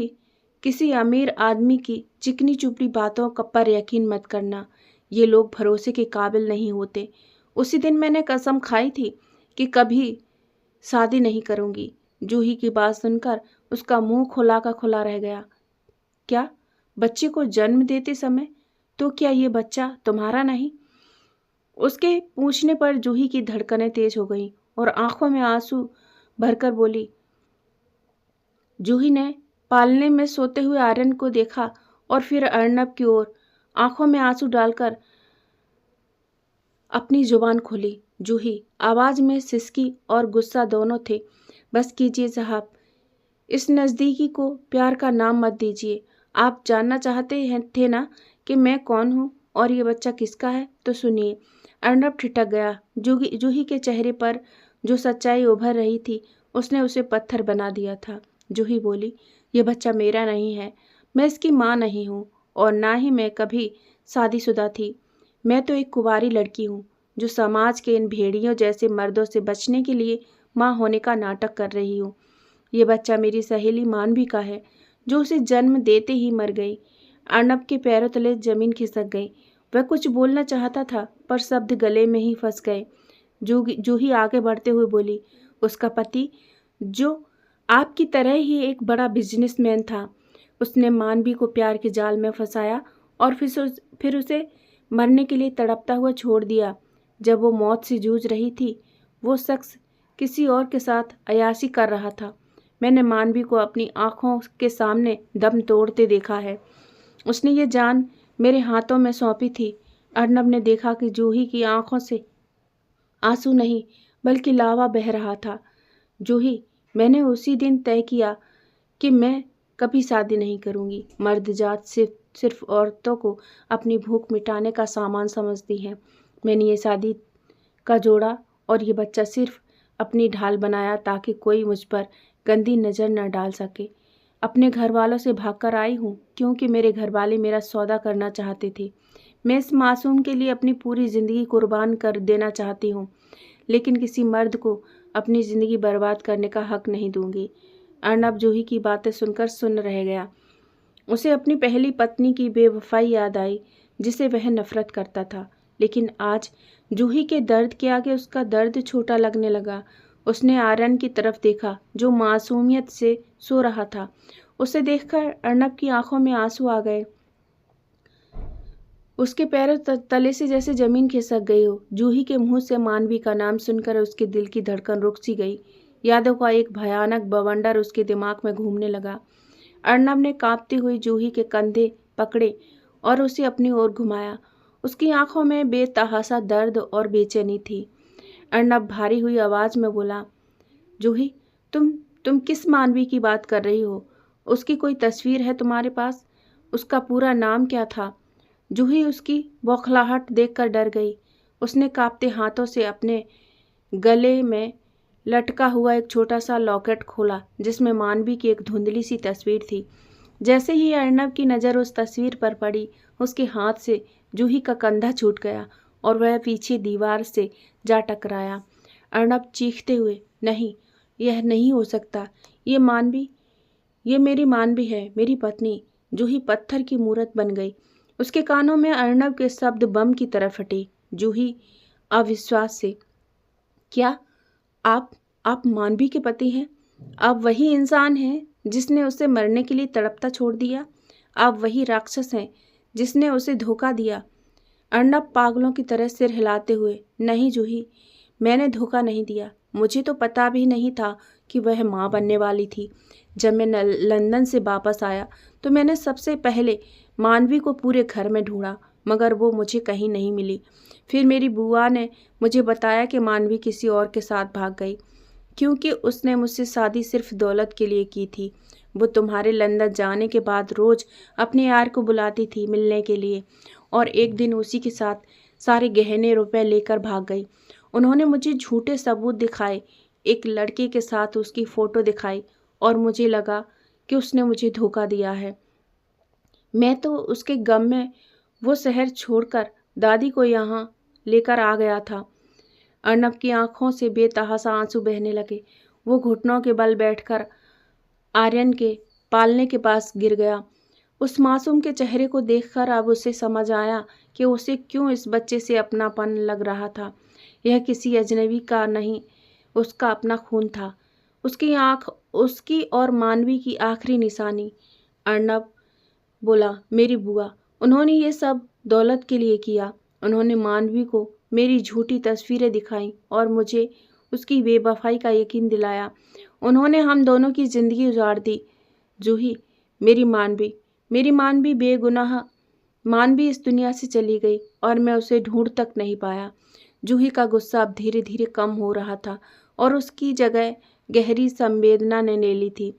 किसी अमीर आदमी की चिकनी चुपड़ी बातों पर यकीन मत करना। ये लोग भरोसे के काबिल नहीं होते। उसी दिन मैंने कसम खाई थी कि कभी शादी नहीं करूंगी। जूही की बात सुनकर उसका मुंह खुला का खुला रह गया। क्या? बच्चे को जन्म देते समय? तो क्या ये बच्चा तुम्हारा नहीं? उसके पूछने पर जूही की धड़कनें तेज हो गईं और आंखों में आंसू भरकर बोली। जूही ने पालने में सोते हुए आर्यन को देखा और फिर अर्नब की ओर आंखों में आंसू डालकर अपनी जुबान खोली। जूही, आवाज में सिसकी और गुस्सा दोनों थे। बस कीजिए साहब, इस नज़दीकी को प्यार का नाम मत दीजिए। आप जानना चाहते थे ना कि मैं कौन हूँ और ये बच्चा किसका है? तो सुनिए। अर्नब ठिठक गया। जूही के चेहरे पर जो सच्चाई उभर रही थी उसने उसे पत्थर बना दिया था। जूही बोली, ये बच्चा मेरा नहीं है। मैं इसकी माँ नहीं हूँ और ना ही मैं कभी शादीशुदा थी। मैं तो एक कुंवारी लड़की हूँ जो समाज के इन भेड़ियों जैसे मर्दों से बचने के लिए माँ होने का नाटक कर रही हूँ। ये बच्चा मेरी सहेली मानवी का है, जो उसे जन्म देते ही मर गई। अर्नब के पैरों तले जमीन खिसक गई। वह कुछ बोलना चाहता था, पर शब्द गले में ही फंस गए। जूही आगे बढ़ते हुए बोली, उसका पति, जो आपकी तरह ही एक बड़ा बिजनेसमैन था, उसने मानवी को प्यार के जाल में फंसाया और फिर उसे मरने के लिए तड़पता हुआ छोड़ दिया। जब वो मौत से जूझ रही थी, वो शख्स किसी और के साथ अयाशी कर रहा था। मैंने मानवी को अपनी आंखों के सामने दम तोड़ते देखा है। उसने ये जान मेरे हाथों में सौंपी थी। अर्नब ने देखा कि जूही की आंखों से आंसू नहीं बल्कि लावा बह रहा था। जूही, मैंने उसी दिन तय किया कि मैं कभी शादी नहीं करूंगी। मर्द जात सिर्फ औरतों को अपनी भूख मिटाने का सामान समझती है। मैंने ये शादी का जोड़ा और ये बच्चा सिर्फ अपनी ढाल बनाया ताकि कोई मुझ पर गंदी नज़र न डाल सके। अपने घर वालों से भागकर आई हूँ क्योंकि मेरे घर वाले मेरा सौदा करना चाहते थे। मैं इस मासूम के लिए अपनी पूरी ज़िंदगी कुर्बान कर देना चाहती हूँ, लेकिन किसी मर्द को अपनी ज़िंदगी बर्बाद करने का हक नहीं दूंगी। अर्नब जूही की बातें सुनकर सुन्न रह गया। उसे अपनी पहली पत्नी की बेवफाई याद आई, जिसे वह नफरत करता था। लेकिन आज जूही के दर्द के आगे उसका दर्द छोटा लगने लगा। उसने आर्यन की तरफ देखा, जो मासूमियत से सो रहा था। उसे देखकर अर्नब की आंखों में आंसू आ गए। उसके पैरों तले से जैसे जमीन खिसक गई हो। जूही के मुंह से मानवी का नाम सुनकर उसके दिल की धड़कन रुक सी गई। यादों का एक भयानक बवंडर उसके दिमाग में घूमने लगा। अर्नब ने कांपती हुई जूही के कंधे पकड़े और उसे अपनी ओर घुमाया। उसकी आंखों में बेतहासा दर्द और बेचैनी थी। अर्नब भारी हुई आवाज में बोला, जूही, तुम किस मानवी की बात कर रही हो? उसकी कोई तस्वीर है तुम्हारे पास? उसका पूरा नाम क्या था? जूही उसकी बौखलाहट देखकर डर गई। उसने कांपते हाथों से अपने गले में लटका हुआ एक छोटा सा लॉकेट खोला, जिसमें मानवी की एक धुंधली सी तस्वीर थी। जैसे ही अर्नब की नज़र उस तस्वीर पर पड़ी, उसके हाथ से जूही का कंधा छूट गया और वह पीछे दीवार से जा टकराया। अर्नब चीखते हुए, नहीं, यह नहीं हो सकता। ये मेरी मानवी है, मेरी पत्नी। जूही पत्थर की मूरत बन गई। उसके कानों में अर्नब के शब्द बम की तरह फटे। जूही अविश्वास से, क्या आप मानवी के पति हैं? आप वही इंसान हैं जिसने उसे मरने के लिए तड़पता छोड़ दिया? आप वही राक्षस हैं जिसने उसे धोखा दिया? अर्नब पागलों की तरह सिर हिलाते हुए, नहीं जूही, मैंने धोखा नहीं दिया। मुझे तो पता भी नहीं था कि वह माँ बनने वाली थी। जब मैं लंदन से वापस आया तो मैंने सबसे पहले मानवी को पूरे घर में ढूंढा, मगर वो मुझे कहीं नहीं मिली। फिर मेरी बुआ ने मुझे बताया कि मानवी किसी और के साथ भाग गई, क्योंकि उसने मुझसे शादी सिर्फ दौलत के लिए की थी। वो तुम्हारे लंदन जाने के बाद रोज़ अपने यार को बुलाती थी मिलने के लिए, और एक दिन उसी के साथ सारे गहने रुपए लेकर भाग गई। उन्होंने मुझे झूठे सबूत दिखाए, एक लड़के के साथ उसकी फ़ोटो दिखाई, और मुझे लगा कि उसने मुझे धोखा दिया है। मैं तो उसके गम में वो शहर छोड़कर दादी को यहाँ लेकर आ गया था। अर्नब की आंखों से बेतहासा आंसू बहने लगे। वो घुटनों के बल बैठकर आर्यन के पालने के पास गिर गया। उस मासूम के चेहरे को देखकर अब उसे समझ आया कि उसे क्यों इस बच्चे से अपनापन लग रहा था। यह किसी अजनबी का नहीं, उसका अपना खून था। उसकी आँख उसकी और मानवी की आखिरी निशानी। अर्नब बोला, मेरी बुआ, उन्होंने ये सब दौलत के लिए किया। उन्होंने मानवी को मेरी झूठी तस्वीरें दिखाई और मुझे उसकी बेवफाई का यकीन दिलाया। उन्होंने हम दोनों की ज़िंदगी उजाड़ दी। जूही, मेरी मानवी बेगुनाह। मानवी इस दुनिया से चली गई और मैं उसे ढूंढ तक नहीं पाया। जूही का गुस्सा अब धीरे धीरे कम हो रहा था और उसकी जगह गहरी संवेदना ने ले ली थी।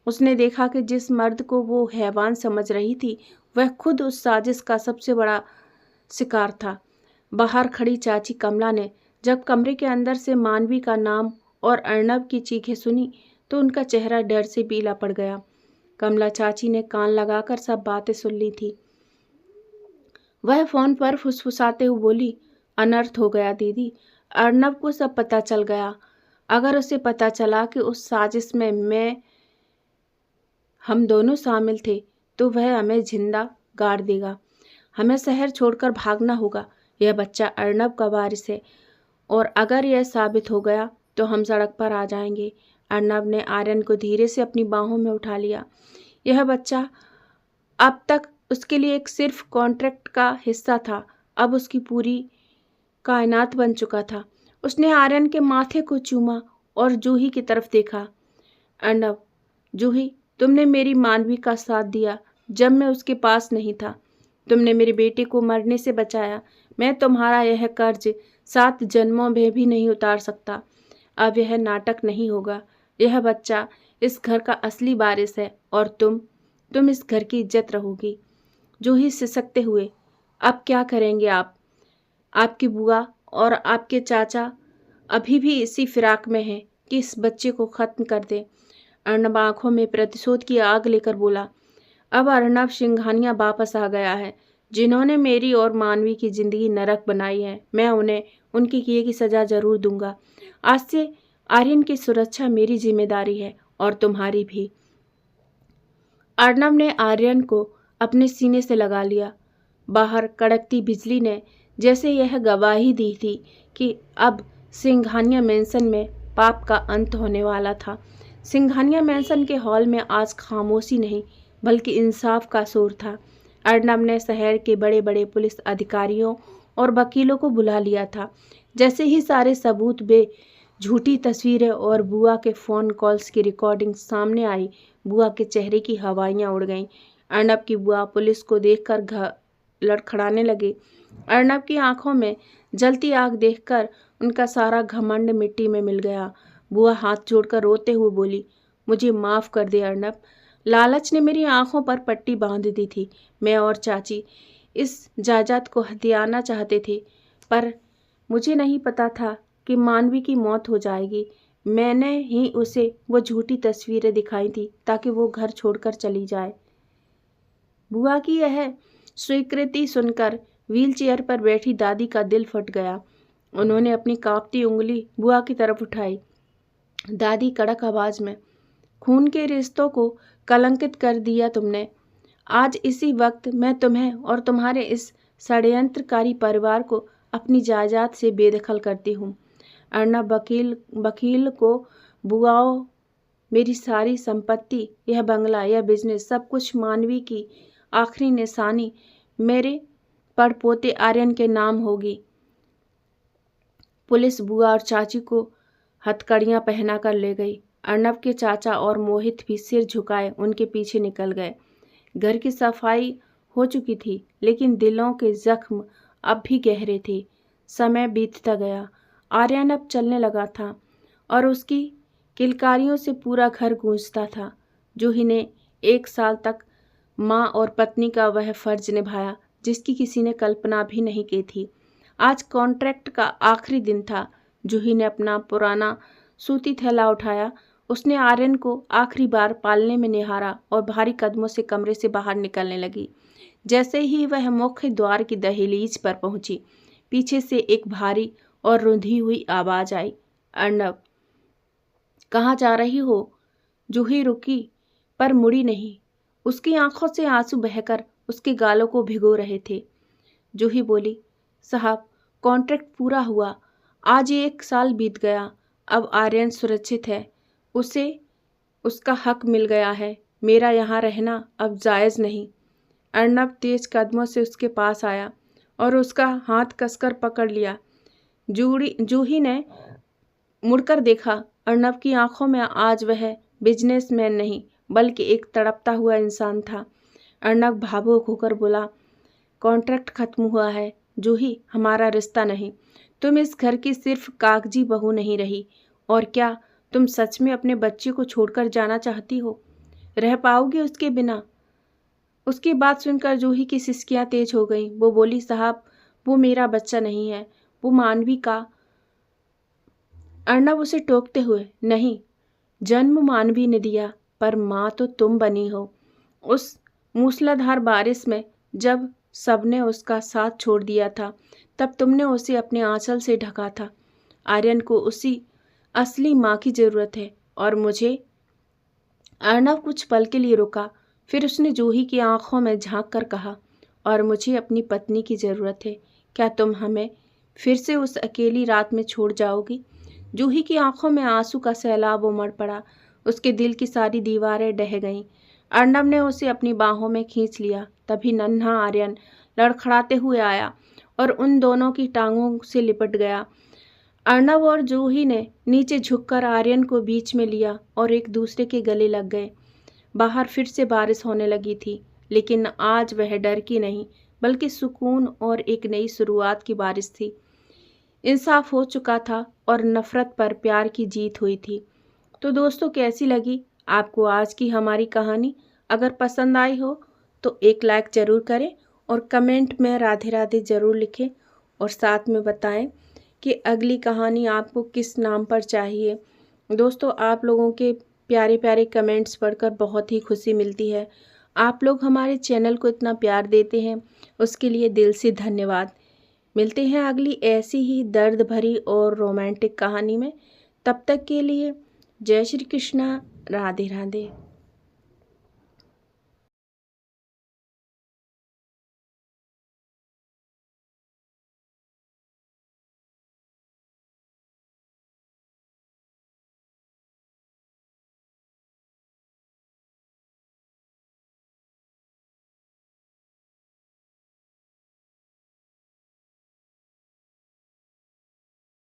उसने देखा कि जिस मर्द को वो हैवान समझ रही थी, वह खुद उस साजिश का सबसे बड़ा शिकार था। बाहर खड़ी चाची कमला ने जब कमरे के अंदर से मानवी का नाम और अर्नब की चीखें सुनी तो उनका चेहरा डर से पीला पड़ गया। कमला चाची ने कान लगाकर सब बातें सुन ली थी। वह फोन पर फुसफुसाते हुए बोली, अनर्थ हो गया दीदी। अर्नब को सब पता चल गया। अगर उसे पता चला कि उस साजिश में हम दोनों शामिल थे तो वह हमें जिंदा गाड़ देगा। हमें शहर छोड़कर भागना होगा। यह बच्चा अर्नब का वारिस है और अगर यह साबित हो गया तो हम सड़क पर आ जाएंगे। अर्नब ने आर्यन को धीरे से अपनी बाहों में उठा लिया। यह बच्चा अब तक उसके लिए एक सिर्फ कॉन्ट्रैक्ट का हिस्सा था, अब उसकी पूरी कायनात बन चुका था। उसने आर्यन के माथे को चूमा और जूही की तरफ देखा। अर्नब, जूही, तुमने मेरी मानवी का साथ दिया जब मैं उसके पास नहीं था। तुमने मेरे बेटे को मरने से बचाया। मैं तुम्हारा यह कर्ज 7 जन्मों में भी नहीं उतार सकता। अब यह नाटक नहीं होगा। यह बच्चा इस घर का असली वारिस है और तुम इस घर की इज्जत रहोगी। जूही सिसकते हुए, अब क्या करेंगे आप? आपकी बुआ और आपके चाचा अभी भी इसी फिराक में हैं कि इस बच्चे को खत्म कर दें। अर्नब आंखों में प्रतिशोध की आग लेकर बोला। अब अर्नब सिंघानिया वापस आ गया है। जिन्होंने मेरी और मानवी की जिंदगी नरक बनाई है, मैं उन्हें उनके किए की सजा जरूर दूंगा। आज से आर्यन की सुरक्षा मेरी जिम्मेदारी है और तुम्हारी भी। अर्नब ने आर्यन को अपने सीने से लगा लिया। बाहर कड़कती बिजली ने जैसे यह गवाही दी थी कि अब सिंघानिया मैंसन में पाप का अंत होने वाला था। सिंघानिया मैंसन के हॉल में आज खामोशी नहीं बल्कि इंसाफ का शोर था। अर्नब ने शहर के बड़े बड़े पुलिस अधिकारियों और वकीलों को बुला लिया था। जैसे ही सारे सबूत झूठी तस्वीरें और बुआ के फ़ोन कॉल्स की रिकॉर्डिंग सामने आई, बुआ के चेहरे की हवाइयाँ उड़ गईं। अर्नब की बुआ पुलिस को देखकर लड़खड़ाने लगी। अर्नब की आंखों में जलती आग देखकर उनका सारा घमंड मिट्टी में मिल गया। बुआ हाथ जोड़कर रोते हुए बोली, मुझे माफ़ कर दे अर्नब। लालच ने मेरी आंखों पर पट्टी बांध दी थी। मैं और चाची इस जायदाद को हथियाना चाहते थे, पर मुझे नहीं पता था कि मानवी की मौत हो जाएगी। मैंने ही उसे वो झूठी तस्वीरें दिखाई थी ताकि वो घर छोड़कर चली जाए। बुआ की यह स्वीकृति सुनकर व्हीलचेयर पर बैठी दादी का दिल फट गया। उन्होंने अपनी कांपती उंगली बुआ की तरफ उठाई। दादी कड़क आवाज में, खून के रिश्तों को कलंकित कर दिया तुमने। आज इसी वक्त मैं तुम्हें और तुम्हारे इस षड्यंत्रकारी परिवार को अपनी जायदाद से बेदखल करती हूँ। अर्नब वकील को, बुआओं, मेरी सारी संपत्ति, यह बंगला, यह बिजनेस, सब कुछ मानवी की आखिरी निशानी मेरे पड़पोते आर्यन के नाम होगी। पुलिस बुआ और चाची को हथकड़ियां पहना कर ले गई। अर्नब के चाचा और मोहित भी सिर झुकाए उनके पीछे निकल गए। घर की सफाई हो चुकी थी, लेकिन दिलों के जख्म अब भी गहरे थे। समय बीतता गया। आर्यन अब चलने लगा था और उसकी किलकारियों से पूरा घर गूंजता था। जूही ने 1 साल तक माँ और पत्नी का वह फर्ज निभाया जिसकी किसी ने कल्पना भी नहीं की थी। आज कॉन्ट्रैक्ट का आखिरी दिन था। जूही ने अपना पुराना सूती थैला उठाया। उसने आर्यन को आखिरी बार पालने में निहारा और भारी कदमों से कमरे से बाहर निकलने लगी। जैसे ही वह मुख्य द्वार की दहलीज पर पहुंची, पीछे से एक भारी और रुंधी हुई आवाज आई, अर्नब, कहाँ जा रही हो? जूही रुकी पर मुड़ी नहीं। उसकी आंखों से आंसू बहकर उसके गालों को भिगो रहे थे। जूही बोली, साहब, कॉन्ट्रैक्ट पूरा हुआ। आज 1 साल बीत गया। अब आर्यन सुरक्षित है। उसे उसका हक मिल गया है। मेरा यहाँ रहना अब जायज़ नहीं। अर्नब तेज कदमों से उसके पास आया और उसका हाथ कसकर पकड़ लिया। जूही ने मुड़कर देखा। अर्नब की आंखों में आज वह बिजनेसमैन नहीं बल्कि एक तड़पता हुआ इंसान था। अर्नब भावुक होकर बोला, कॉन्ट्रैक्ट खत्म हुआ है जूही, हमारा रिश्ता नहीं। तुम इस घर की सिर्फ कागजी बहू नहीं रही। और क्या तुम सच में अपने बच्चे को छोड़कर जाना चाहती हो? रह पाओगी उसके बिना? उसकी बात सुनकर जूही की सिसकियां तेज हो गईं। वो बोली, साहब, वो मेरा बच्चा नहीं है, वो मानवी का। अर्नब उसे टोकते हुए, नहीं, जन्म मानवी ने दिया, पर माँ तो तुम बनी हो। उस मूसलाधार बारिश में जब सबने उसका साथ छोड़ दिया था, तब तुमने उसे अपने आंचल से ढका था। आर्यन को उसी असली माँ की ज़रूरत है और मुझे। अर्णव कुछ पल के लिए रुका, फिर उसने जूही की आंखों में झांक कर कहा, और मुझे अपनी पत्नी की ज़रूरत है। क्या तुम हमें फिर से उस अकेली रात में छोड़ जाओगी? जूही की आंखों में आंसू का सैलाब उमड़ पड़ा। उसके दिल की सारी दीवारें ढह गईं। अर्णव ने उसे अपनी बाहों में खींच लिया। तभी नन्हा आर्यन लड़खड़ाते हुए आया और उन दोनों की टांगों से लिपट गया। अर्णव और जूही ने नीचे झुककर आर्यन को बीच में लिया और एक दूसरे के गले लग गए। बाहर फिर से बारिश होने लगी थी, लेकिन आज वह डर की नहीं, बल्कि सुकून और एक नई शुरुआत की बारिश थी। इंसाफ हो चुका था और नफरत पर प्यार की जीत हुई थी। तो दोस्तों, कैसी लगी आपको आज की हमारी कहानी? अगर पसंद आई हो तो एक लाइक ज़रूर करें और कमेंट में राधे राधे ज़रूर लिखें, और साथ में बताएं कि अगली कहानी आपको किस नाम पर चाहिए। दोस्तों, आप लोगों के प्यारे प्यारे कमेंट्स पढ़कर बहुत ही खुशी मिलती है। आप लोग हमारे चैनल को इतना प्यार देते हैं, उसके लिए दिल से धन्यवाद। मिलते हैं अगली ऐसी ही दर्द भरी और रोमांटिक कहानी में। तब तक के लिए जय श्री कृष्णा, राधे राधे।